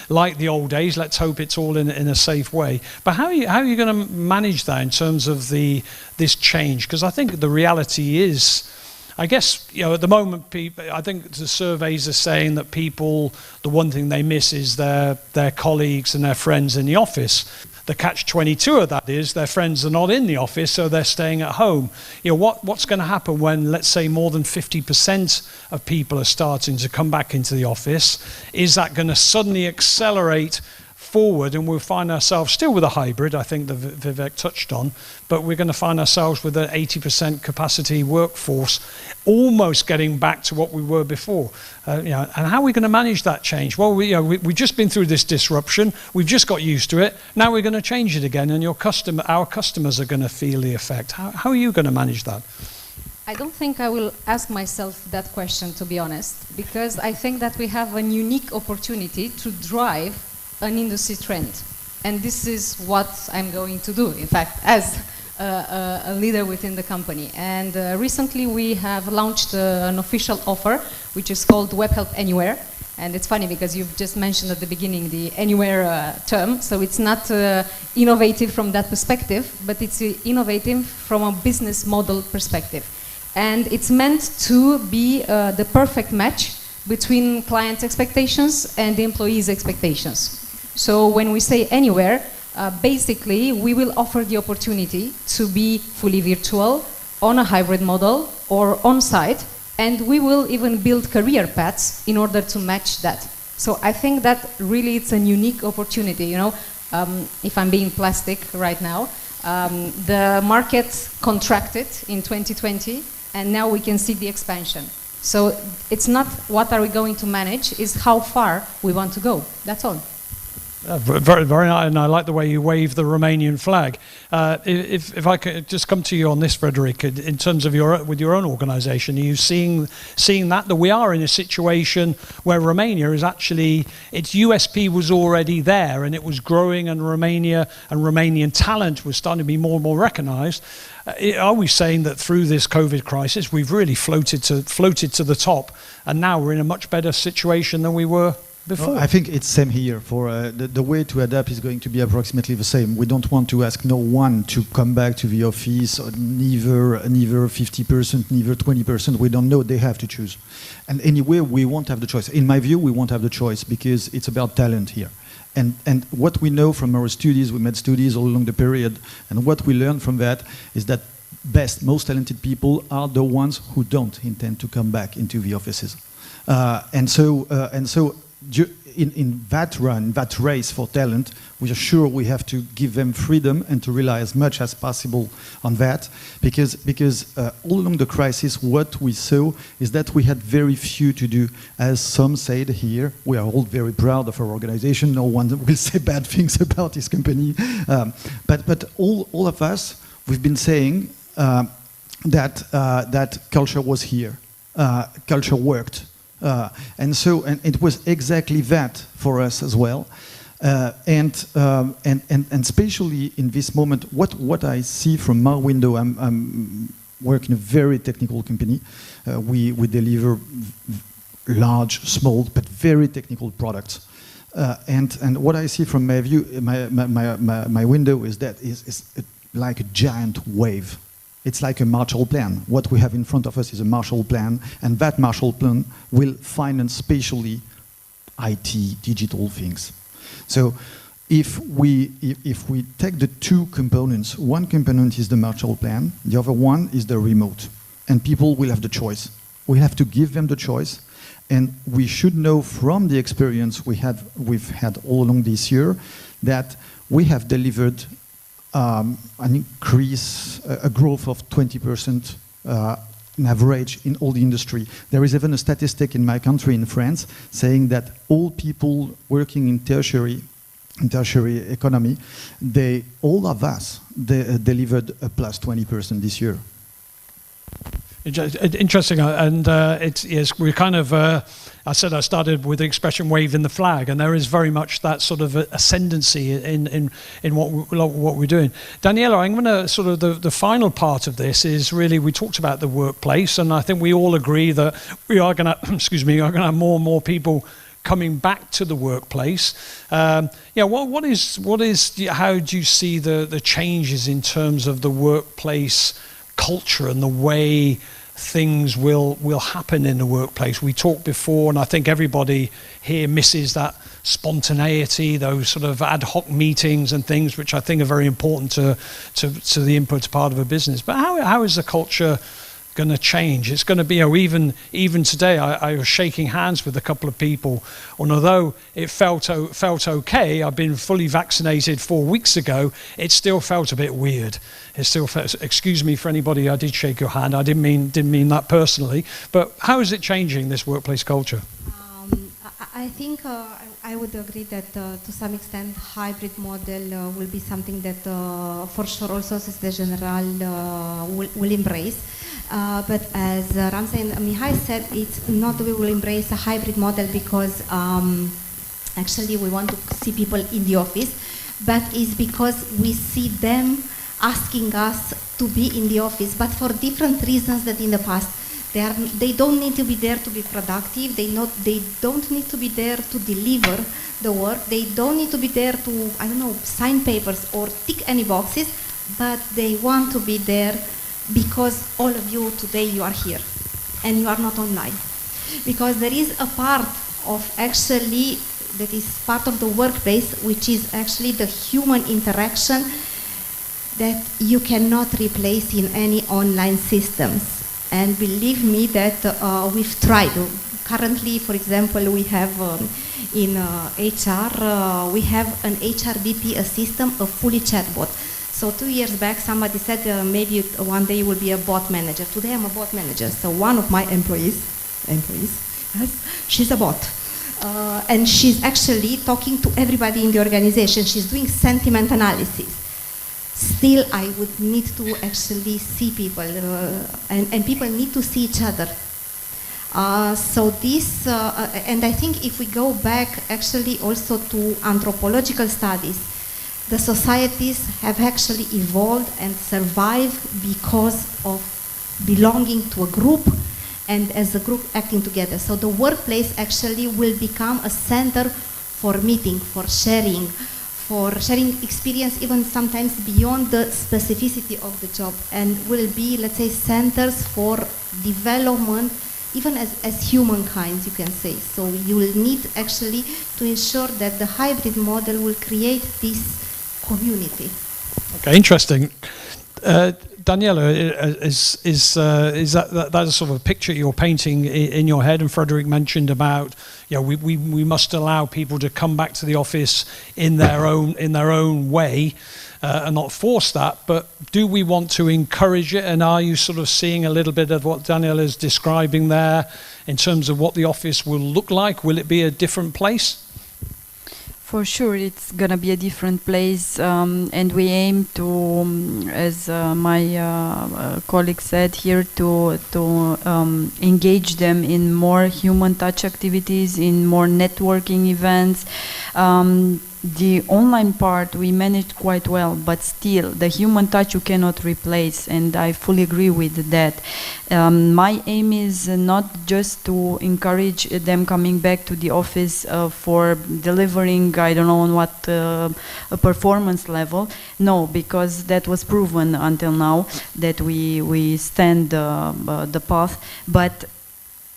like the old days. Let's hope it's all in a safe way. But how are you going to manage that in terms of this change? Because I think the reality is, I guess, at the moment, I think the surveys are saying that people, the one thing they miss is their colleagues and their friends in the office. The catch-22 of that is their friends are not in the office, so they're staying at home. What's going to happen when, let's say, more than 50% of people are starting to come back into the office? Is that going to suddenly accelerate forward, and we'll find ourselves still with a hybrid, I think that Vivek touched on, but we're going to find ourselves with an 80% capacity workforce, almost getting back to what we were before. And how are we going to manage that change? Well, we've just been through this disruption. We've just got used to it. Now we're going to change it again, and our customers are going to feel the effect. How are you going to manage that? I don't think I will ask myself that question, to be honest, because I think that we have a unique opportunity to drive an industry trend. And this is what I'm going to do, in fact, as a leader within the company. And recently we have launched an official offer, which is called Web Help Anywhere. And it's funny because you've just mentioned at the beginning the anywhere term. So it's not innovative from that perspective, but it's innovative from a business model perspective. And it's meant to be the perfect match between clients' expectations and the employees' expectations. So when we say anywhere, basically we will offer the opportunity to be fully virtual, on a hybrid model, or on-site, and we will even build career paths in order to match that. So I think that really it's a unique opportunity. If I'm being plastic right now, the market contracted in 2020, and now we can see the expansion. So it's not what are we going to manage, it's how far we want to go. That's all. Very, very nice, and I like the way you wave the Romanian flag. If I could just come to you on this, Frederic, in terms of with your own organisation, are you seeing that we are in a situation where Romania is actually, its USP was already there and it was growing, and Romania and Romanian talent was starting to be more and more recognised? Are we saying that through this COVID crisis we've really floated to the top, and now we're in a much better situation than we were before? I think it's same here. For the way to adapt is going to be approximately the same. We don't want to ask no one to come back to the office, or neither 50%, neither 20%. We don't know. They have to choose. And anyway, we won't have the choice. In my view, we won't have the choice because it's about talent here. And what we know from our studies, we made studies all along the period, and what we learned from that is that most talented people are the ones who don't intend to come back into the offices. And so in that run, that race for talent, we are sure we have to give them freedom and to rely as much as possible on that, because all along the crisis, what we saw is that we had very few to do. As some said here, we are all very proud of our organization. No one will say bad things about this company. But all of us, we've been saying that culture was here, culture worked. And it was exactly that for us as well, and especially in this moment, what I see from my window, I'm working in a very technical company. We deliver large, small, but very technical products, and what I see from my view, my window is that is like a giant wave. It's like a Marshall Plan. What we have in front of us is a Marshall Plan, and that Marshall Plan will finance spatially IT, digital things. So if we take the two components, one component is the Marshall Plan, the other one is the remote, and people will have the choice. We have to give them the choice. And we should know from the experience we've had all along this year that we have delivered an increase, a growth of 20% on average in all the industry. There is even a statistic in my country, in France, saying that all people working in tertiary economy, all of us, delivered a plus 20% this year. Interesting, and yes, we're kind of. I said I started with the expression "waving the flag," and there is very much that sort of ascendancy in what we're doing. Daniela, I'm going to sort of the final part of this is really we talked about the workplace, and I think we all agree that we are going to are going to have more and more people coming back to the workplace. What is how do you see the changes in terms of the workplace culture and the way things will happen in the workplace? We talked before, and I think everybody here misses that spontaneity, those sort of ad hoc meetings and things, which I think are very important to the input part of a business. But how is the culture going to change? It's going to be, even today, I was shaking hands with a couple of people, and although it felt okay, I've been fully vaccinated 4 weeks ago, it still felt a bit weird. It still felt, excuse me for anybody I did shake your hand, I didn't mean that personally, but how is it changing, this workplace culture? I think I would agree that to some extent hybrid model will be something that for sure also Société Générale will embrace. But as Ramsey and Mihai said, it's not that we will embrace a hybrid model because actually we want to see people in the office, but it's because we see them asking us to be in the office, but for different reasons than in the past. They don't need to be there to be productive. They don't need to be there to deliver the work. They don't need to be there to, I don't know, sign papers or tick any boxes, but they want to be there because all of you today, you are here and you are not online. Because there is a part of actually, that is part of the workplace, which is actually the human interaction that you cannot replace in any online systems. And believe me that we've tried. Currently, for example, we have in HR, we have an HRBP, a system, a fully chatbot. So 2 years back, somebody said maybe one day you will be a bot manager. Today I'm a bot manager. So one of my employees, yes, she's a bot. And she's actually talking to everybody in the organization. She's doing sentiment analysis. Still, I would need to actually see people, and people need to see each other. So this, and I think if we go back actually also to anthropological studies, the societies have actually evolved and survived because of belonging to a group and as a group acting together. So the workplace actually will become a center for meeting, for sharing experience, even sometimes beyond the specificity of the job, and will be, let's say, centers for development, even as humankind, you can say. So you will need actually to ensure that the hybrid model will create this community. Okay, interesting. Daniela, is that a sort of a picture you're painting in your head? And Frederick mentioned about, we must allow people to come back to the office in their own way, and not force that. But do we want to encourage it? And are you sort of seeing a little bit of what Daniela is describing there in terms of what the office will look like? Will it be a different place? For sure, it's going to be a different place, and we aim to, as my colleague said here, to engage them in more human touch activities, in more networking events. The online part we managed quite well, but still the human touch you cannot replace, and I fully agree with that. My aim is not just to encourage them coming back to the office for delivering, I don't know on what a performance level. No, because that was proven until now that we stand the path. But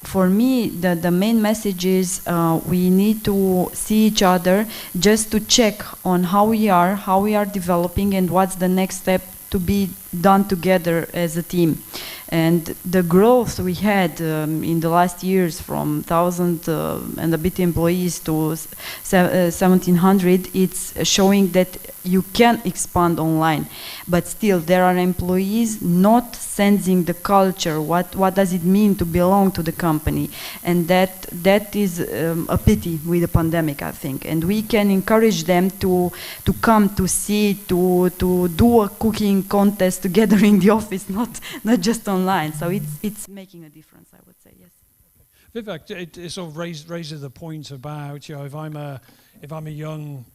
for me, the main message is we need to see each other just to check on how we are developing, and what's the next step to be done together as a team. And the growth we had in the last years from 1,000 and a bit employees to 1,700, it's showing that you can expand online, but still there are employees not sensing the culture. What does it mean to belong to the company? And that is a pity with the pandemic, I think. And we can encourage them to come to see, to do a cooking contest together in the office, not just online. So it's making a difference, I would say. Yes. Vivek, it sort of raises the point about, you know, if I'm a young,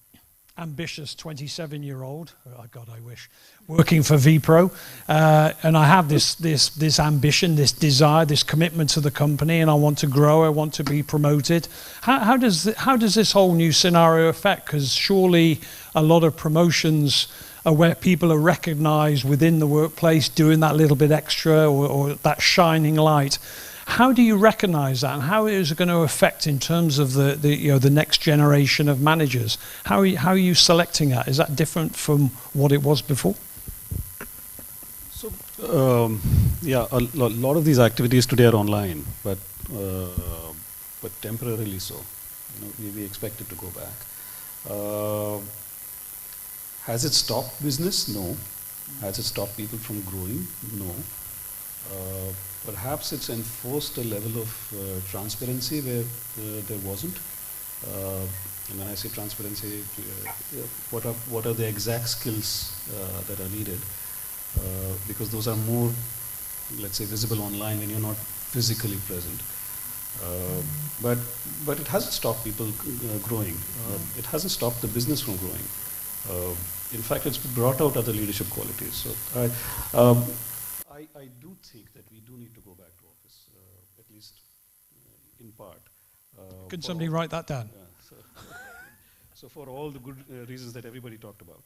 ambitious 27-year-old, oh God, I wish, working for Vipro, and I have this ambition, this desire, this commitment to the company, and I want to grow, I want to be promoted. How does this whole new scenario affect? Because surely a lot of promotions are where people are recognized within the workplace, doing that little bit extra or that shining light. How do you recognize that, and how is it going to affect in terms of the next generation of managers? How are you selecting that? Is that different from what it was before? So yeah, a lot of these activities today are online, but temporarily so. You know, we expect it to go back. Has it stopped business? No. Has it stopped people from growing? No. Perhaps it's enforced a level of transparency where there wasn't. And when I say transparency, what are the exact skills that are needed? Because those are more, let's say, visible online when you're not physically present. But it hasn't stopped people growing. It hasn't stopped the business from growing. In fact, it's brought out other leadership qualities. So I do think that we do need to go back to office, at least in part. Can somebody write that down? So for all the good reasons that everybody talked about.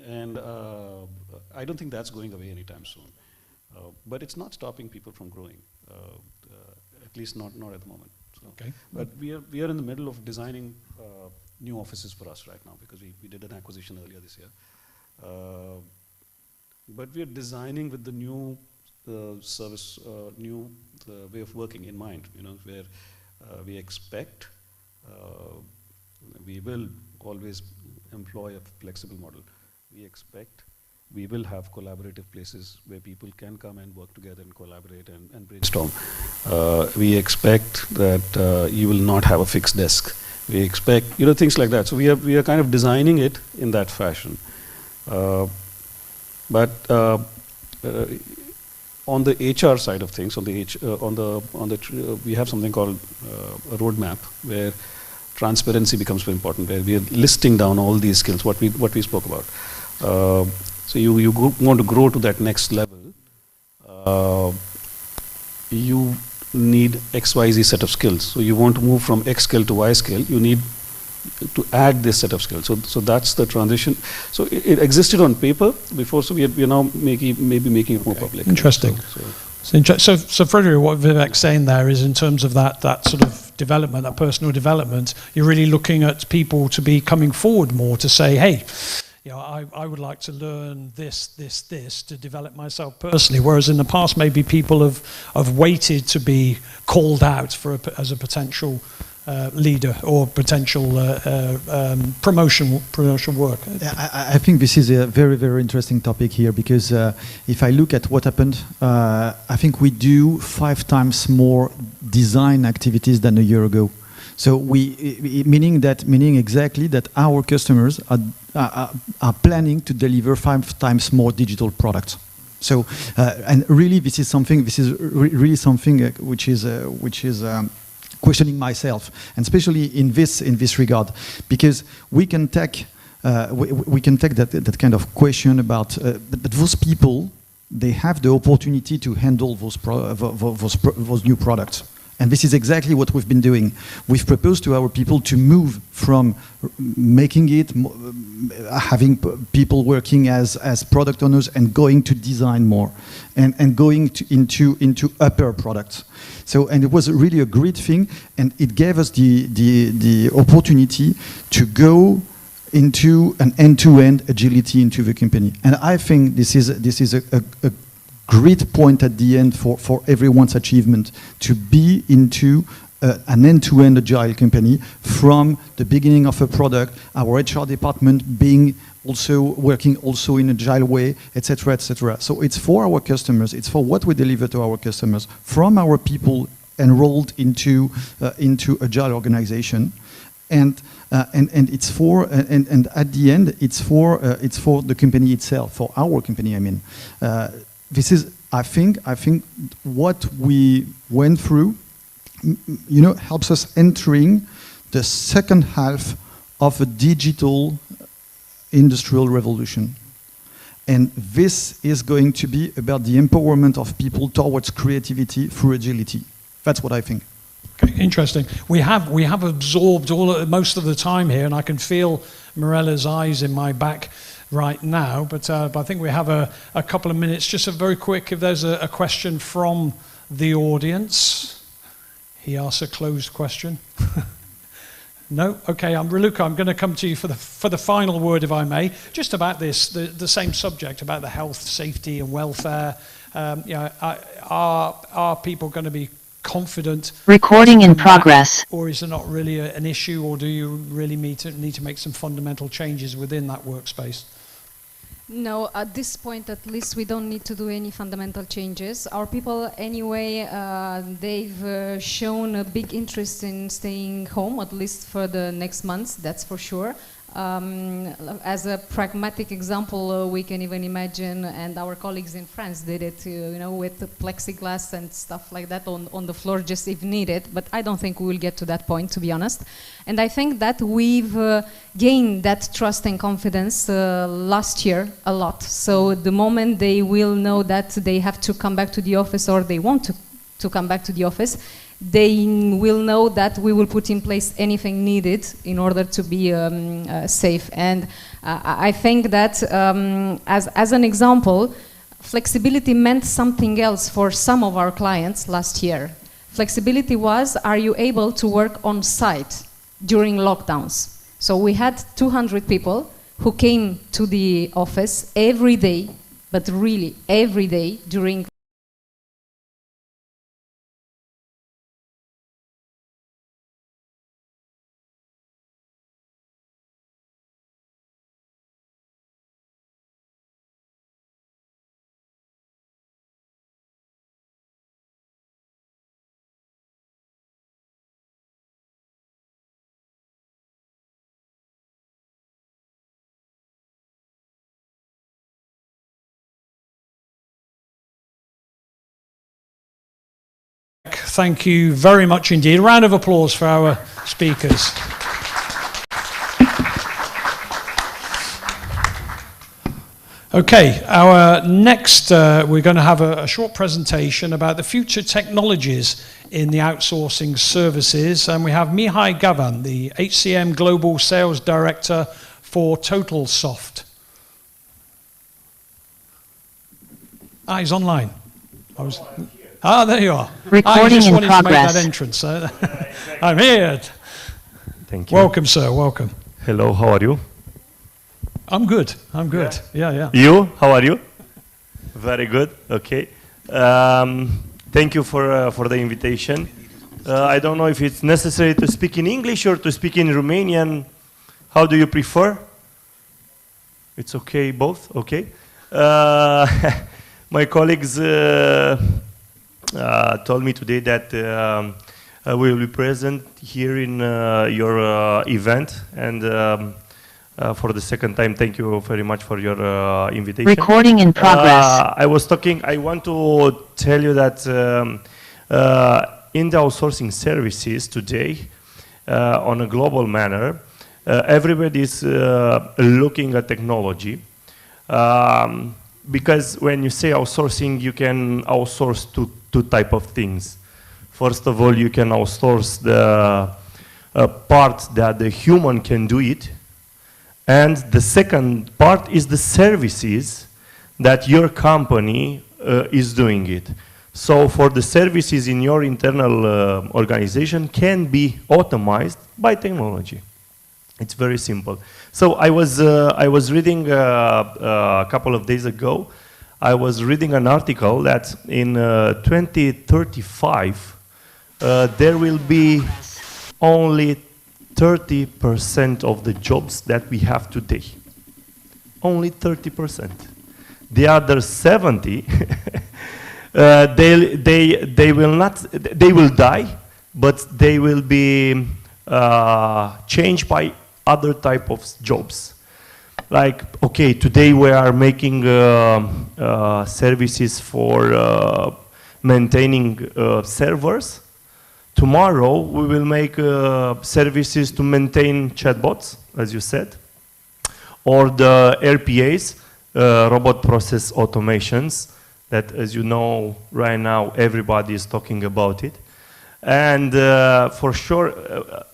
And I don't think that's going away anytime soon. But it's not stopping people from growing, at least not at the moment. So. Okay. But we are in the middle of designing new offices for us right now, because we did an acquisition earlier this year. But we are designing with the new service, new way of working in mind, you know, where we expect we will always employ a flexible model. We expect we will have collaborative places where people can come and work together and collaborate and brainstorm. We expect that you will not have a fixed desk. We expect, you know, things like that. So we are kind of designing it in that fashion. But on the HR side of things, we have something called a roadmap where transparency becomes very important, where we are listing down all these skills, what we spoke about. So you want to grow to that next level. You need XYZ set of skills. So you want to move from X skill to Y skill. You need to add this set of skills. So that's the transition. So it existed on paper before, so we are now maybe making it more public. Interesting. So Frederick, what Vivek's saying there is, in terms of that sort of development, that personal development, you're really looking at people to be coming forward more to say, hey, you know, I would like to learn this to develop myself personally. Whereas in the past, maybe people have waited to be called out as a potential leader or potential promotion work. I think this is a very, very interesting topic here, because if I look at what happened, I think we do 5 times more design activities than a year ago. So meaning exactly that our customers are planning to deliver 5 times more digital products. So and really, this is really something which is questioning myself, and especially in this regard, because we can take that kind of question about but those people, they have the opportunity to handle those new products. And this is exactly what we've been doing. We've proposed to our people to move from making it, having people working as product owners, and going to design more, and going into upper products. So, and it was really a great thing, and it gave us the opportunity to go into an end-to-end agility into the company. And I think this is a great point at the end for everyone's achievement, to be into an end-to-end agile company from the beginning of a product, our HR department being also working also in agile way, etc., etc. So it's for our customers, it's for what we deliver to our customers from our people enrolled into agile organization, and it's for and at the end it's for the company itself, for our company. I mean, this is I think what we went through, you know, helps us entering the second half of a digital industrial revolution. And this is going to be about the empowerment of people towards creativity through agility. That's what I think. Okay, interesting. We have absorbed most of the time here, and I can feel Morella's eyes in my back right now. But I think we have a couple of minutes. Just a very quick, if there's a question from the audience. He asks a closed question. No? Okay, Raluca, I'm going to come to you for the final word, if I may, just about this, the same subject, about the health, safety and welfare. You know, are people going to be confident? Recording in progress. Or is it not really an issue, or do you really need to make some fundamental changes within that workspace? No, at this point at least we don't need to do any fundamental changes. Our people anyway, they've shown a big interest in staying home, at least for the next months, that's for sure. As a pragmatic example, we can even imagine, and our colleagues in France did it, you know, with the plexiglass and stuff like that on the floor, just if needed. But I don't think we will get to that point, to be honest. And I think that we've gained that trust and confidence last year a lot. So the moment they will know that they have to come back to the office, or they want to come back to the office, they will know that we will put in place anything needed in order to be safe. And I think that as an example, flexibility meant something else for some of our clients last year. Flexibility was, are you able to work on site during lockdowns? So we had 200 people who came to the office every day, but really every day during Thank you very much indeed. A round of applause for our speakers. Okay, our next, we're going to have a short presentation about the future technologies in the outsourcing services. And we have Mihai Gavan, the HCM Global Sales Director for TotalSoft. He's online. There you are. Recording in progress. I just wanted to make that entrance. I'm here. Thank you. Welcome, sir. Welcome. Hello. How are you? I'm good. I'm good. Yeah. You? How are you? Very good. Okay. Thank you for the invitation. I don't know if it's necessary to speak in English or to speak in Romanian. How do you prefer? It's okay, both. Okay. My colleagues told me today that we will be present here in your event, and for the second time, thank you very much for your invitation. Recording in progress. I want to tell you that in the outsourcing services today, on a global manner, everybody is looking at technology. Because when you say outsourcing, you can outsource two type of things. First of all, you can outsource the part that the human can do it. And the second part is the services that your company is doing it. So for the services in your internal organization can be automated by technology. It's very simple. So I was reading a couple of days ago I was reading an article that in 2035 there will be only 30% of the jobs that we have today. Only 30%. The other 70, they will not. They will die, but they will be changed by other type of jobs. Like, okay, today we are making services for maintaining servers. Tomorrow we will make services to maintain chatbots, as you said, or the RPAs, robot process automations, that, as you know, right now everybody is talking about it. And for sure,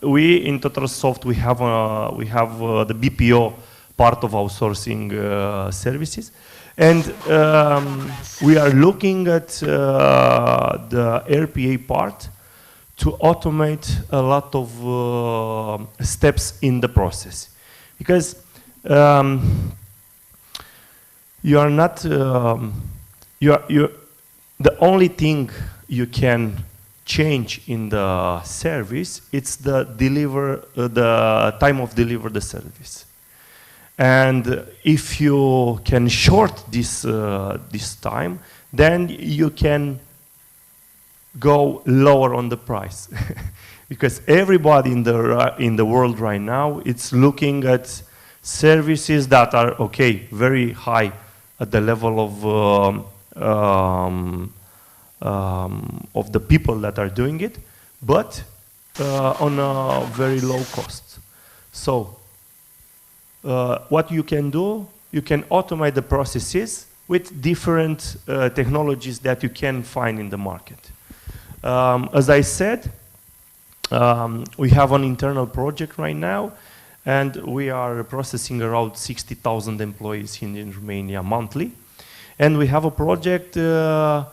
we in TotalSoft we have the BPO part of outsourcing services, and we are looking at the RPA part to automate a lot of steps in the process, because you are not the only thing you can change in the service. It's the time of deliver the service. And if you can short this time, then you can go lower on the price, because everybody in the world right now, it's looking at services that are okay, very high at the level of the people that are doing it, but on a very low cost. So what you can do, you can automate the processes with different technologies that you can find in the market. As I said, we have an internal project right now, and we are processing around 60,000 employees in Romania monthly. And we have a project to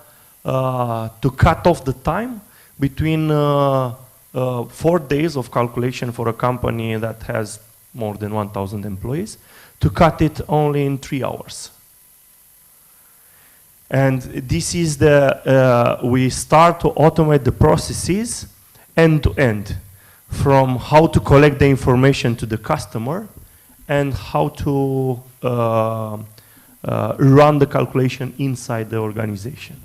cut off the time between 4 days of calculation for a company that has more than 1,000 employees, to cut it only in 3 hours. And this is we start to automate the processes end to end, from how to collect the information to the customer and how to run the calculation inside the organization.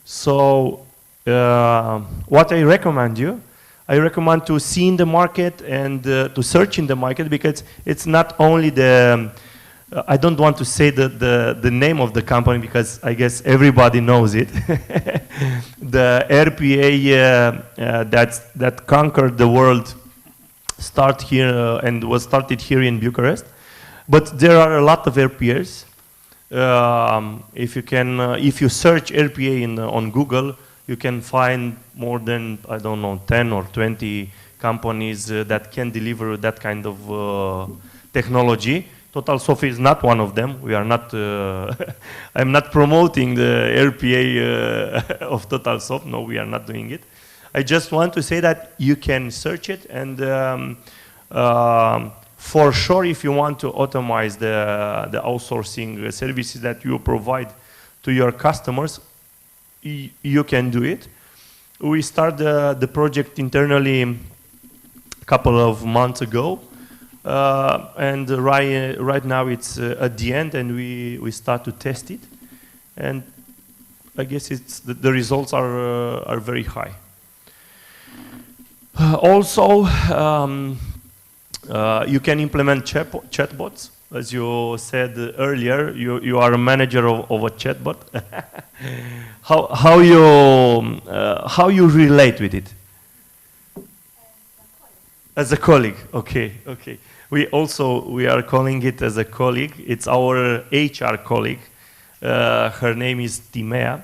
So what I recommend you, I recommend to see in the market and to search in the market, because it's not only I don't want to say the name of the company, because I guess everybody knows it. The RPA that conquered the world start here and was started here in Bucharest. But there are a lot of RPAs. If you search RPA on Google, you can find more than, I don't know, 10 or 20 companies that can deliver that kind of technology. TotalSoft is not one of them. We are not. I'm not promoting the RPA of TotalSoft. No, we are not doing it. I just want to say that you can search it, and for sure, if you want to automate the outsourcing services that you provide to your customers, you can do it. We started the project internally a couple of months ago. And right now it's at the end, and we start to test it, and I guess the results are very high. Also, you can implement chatbots, as you said earlier. You are a manager of a chatbot. How you relate with it? As a colleague, okay. We are calling it as a colleague. It's our HR colleague. Her name is Timea.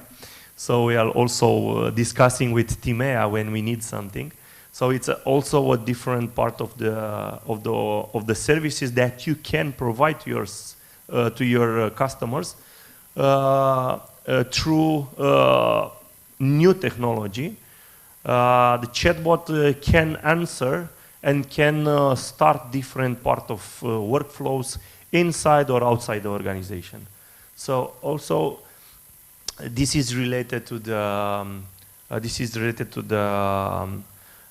So we are also discussing with Timea when we need something. So it's also a different part of the services that you can provide to your customers through new technology. The chatbot can answer and can start different part of workflows inside or outside the organization. So also, this is related to the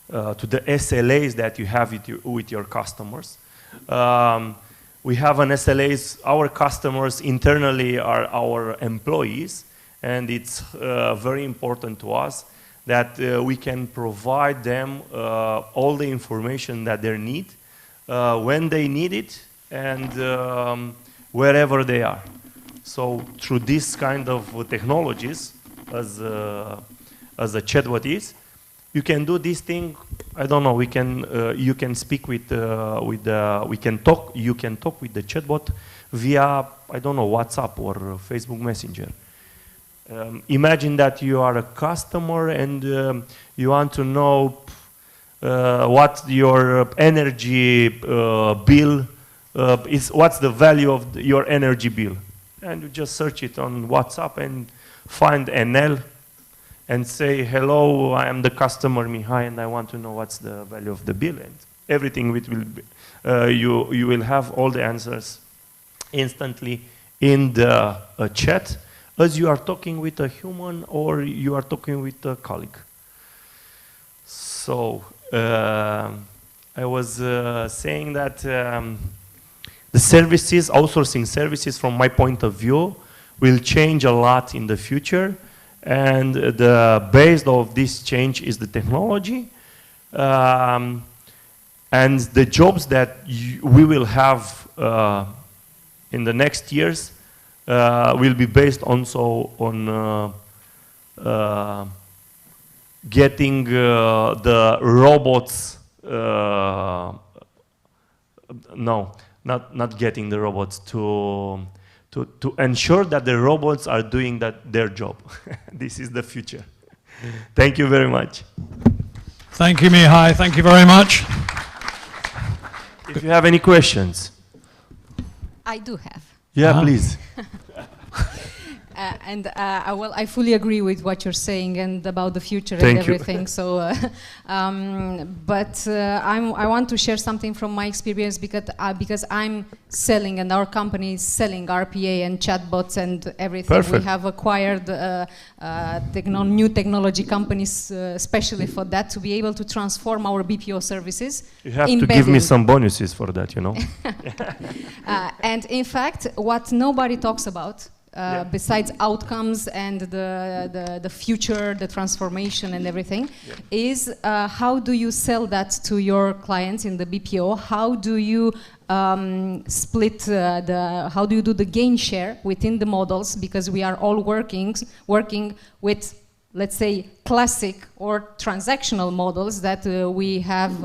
SLAs that you have with your customers. We have an SLAs. Our customers internally are our employees, and it's very important to us that we can provide them all the information that they need when they need it and wherever they are. So through this kind of technologies, as a chatbot is, you can do this thing. I don't know. You can speak with you can talk with the chatbot via, I don't know, WhatsApp or Facebook Messenger. Imagine that you are a customer and you want to know what your energy bill is. What's the value of your energy bill? And you just search it on WhatsApp and find NL and say, hello, I am the customer Mihai and I want to know what's the value of the bill. And everything will be, you will have all the answers instantly in the chat as you are talking with a human or you are talking with a colleague. So I was saying that the services, outsourcing services, from my point of view, will change a lot in the future, and the base of this change is the technology, and the jobs that we will have in the next years will be based also on getting the robots. Not getting the robots to ensure that the robots are doing their job. This is the future. Thank you very much. Thank you, Mihai. Thank you very much. If you have any questions. I do have. Yeah, please. Well, I fully agree with what you're saying and about the future Thank and everything. So, I want to share something from my experience because I'm selling and our company is selling RPA and chatbots and everything. Perfect. We have acquired new technology companies especially for that, to be able to transform our BPO services. You have to give me some bonuses for that, you know. And in fact, what nobody talks about, besides outcomes and the future, the transformation and everything, is how do you sell that to your clients in the BPO? How do you split how do you do the gain share within the models? Because we are all working with, let's say, classic or transactional models that we have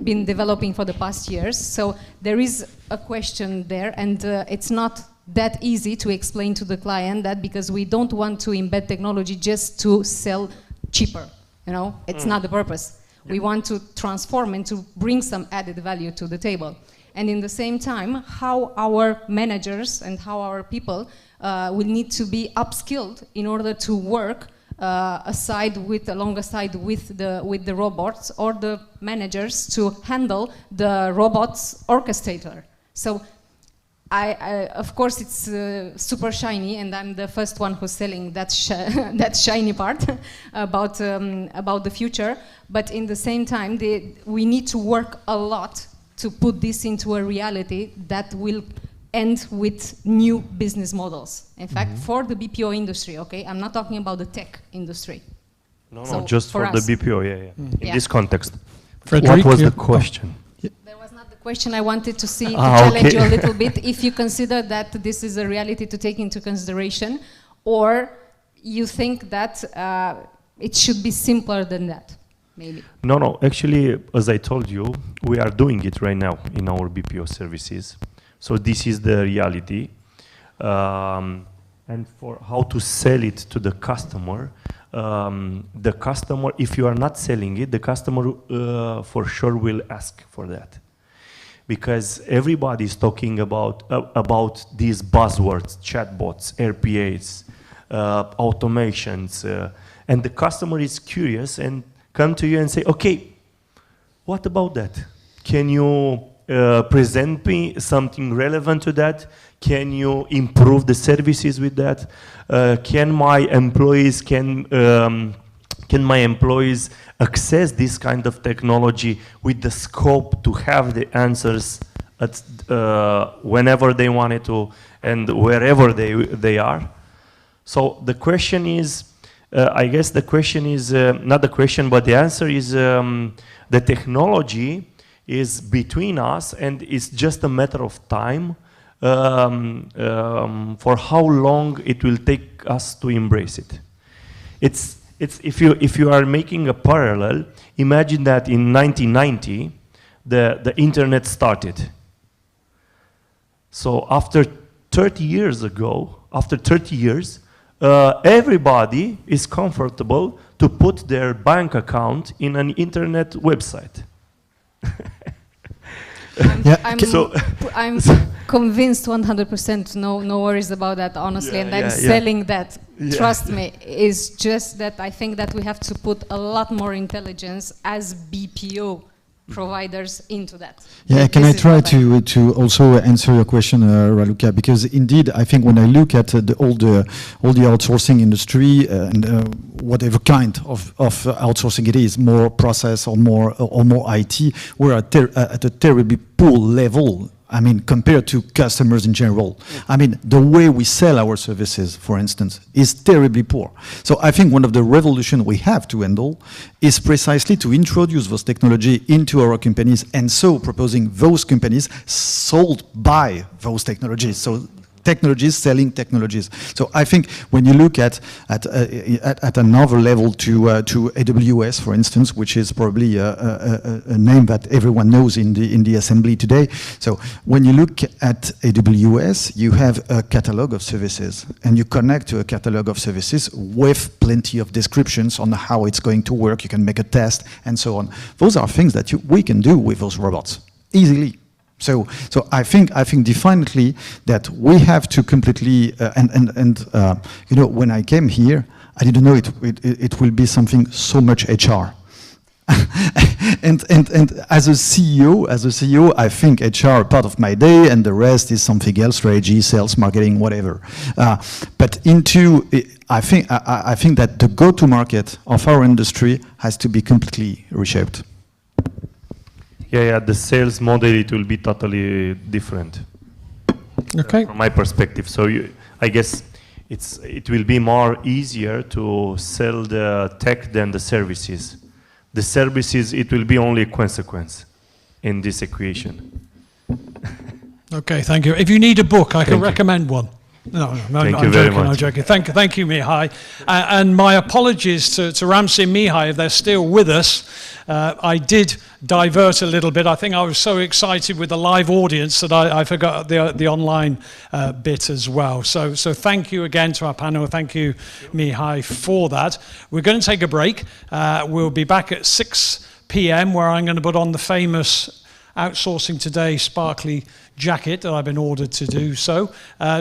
been developing for the past years. So there is a question there, and it's not that easy to explain to the client that, because we don't want to embed technology just to sell cheaper, you know, it's not the purpose. We want to transform and to bring some added value to the table. And in the same time, how our managers and how our people will need to be upskilled in order to work alongside with the robots, or the managers to handle the robots orchestrator. So of course, it's super shiny, and I'm the first one who's selling that that shiny part about the future. But in the same time, we need to work a lot to put this into a reality that will end with new business models. In fact, for the BPO industry, okay, I'm not talking about the tech industry. No, so just for the BPO, in this context. Frederic, what was the question? Question I wanted to see to challenge you a little bit, if you consider that this is a reality to take into consideration, or you think that it should be simpler than that, maybe. No, actually, as I told you, we are doing it right now in our BPO services. So this is the reality. And for how to sell it to the customer, if you are not selling it, the customer for sure will ask for that. Because everybody is talking about these buzzwords, chatbots, RPAs, automations, and the customer is curious and come to you and say, okay, what about that? Can you present me something relevant to that? Can you improve the services with that? Can my employees access this kind of technology with the scope to have the answers at whenever they wanted to and wherever they are? So the question is, I guess the question is, not the question, but the answer is the technology is between us and it's just a matter of time for how long it will take us to embrace it. It's if you are making a parallel, imagine that in 1990 the internet started. So after 30 years, everybody is comfortable to put their bank account in an internet website. I'm convinced 100%, no worries about that, honestly, and I'm selling that. Trust me, it's just that I think that we have to put a lot more intelligence as BPO providers into that. Yeah, can I try to also answer your question, Raluca? Because indeed, I think when I look at all the outsourcing industry and whatever kind of outsourcing it is, more process or more IT, we're at a terribly poor level. I mean, compared to customers in general. I mean, the way we sell our services, for instance, is terribly poor. So I think one of the revolutions we have to handle is precisely to introduce those technology into our companies, and so proposing those companies sold by those technologies. So technologies selling technologies. So I think when you look at another level to AWS, for instance, which is probably a name that everyone knows in the assembly today. So when you look at AWS, you have a catalog of services, and you connect to a catalog of services with plenty of descriptions on how it's going to work. You can make a test and so on. Those are things that we can do with those robots easily. So I think definitely that we have to completely you know, when I came here, I didn't know it will be something so much HR. and as a CEO, I think HR part of my day, and the rest is something else: strategy, sales, marketing, whatever. But I think that the go-to-market of our industry has to be completely reshaped. Yeah, the sales model, it will be totally different. Okay. From my perspective. So I guess it will be more easier to sell the tech than the services. The services, it will be only a consequence in this equation. Okay, thank you. If you need a book, I can recommend one. No, I'm joking. Thank you, Mihai. And my apologies to Ramsey and Mihai if they're still with us. I did divert a little bit. I think I was so excited with the live audience that I forgot the online bit as well. So thank you again to our panel. Thank you, Mihai, for that. We're going to take a break. We'll be back at 6 p.m. where I'm going to put on the famous Outsourcing Today sparkly jacket that I've been ordered to do so.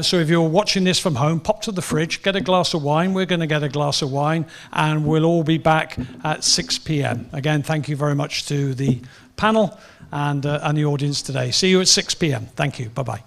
So if you're watching this from home, pop to the fridge, get a glass of wine. We're going to get a glass of wine, and we'll all be back at 6 p.m. Again, thank you very much to the panel and the audience today. See you at 6 p.m. Thank you. Bye-bye.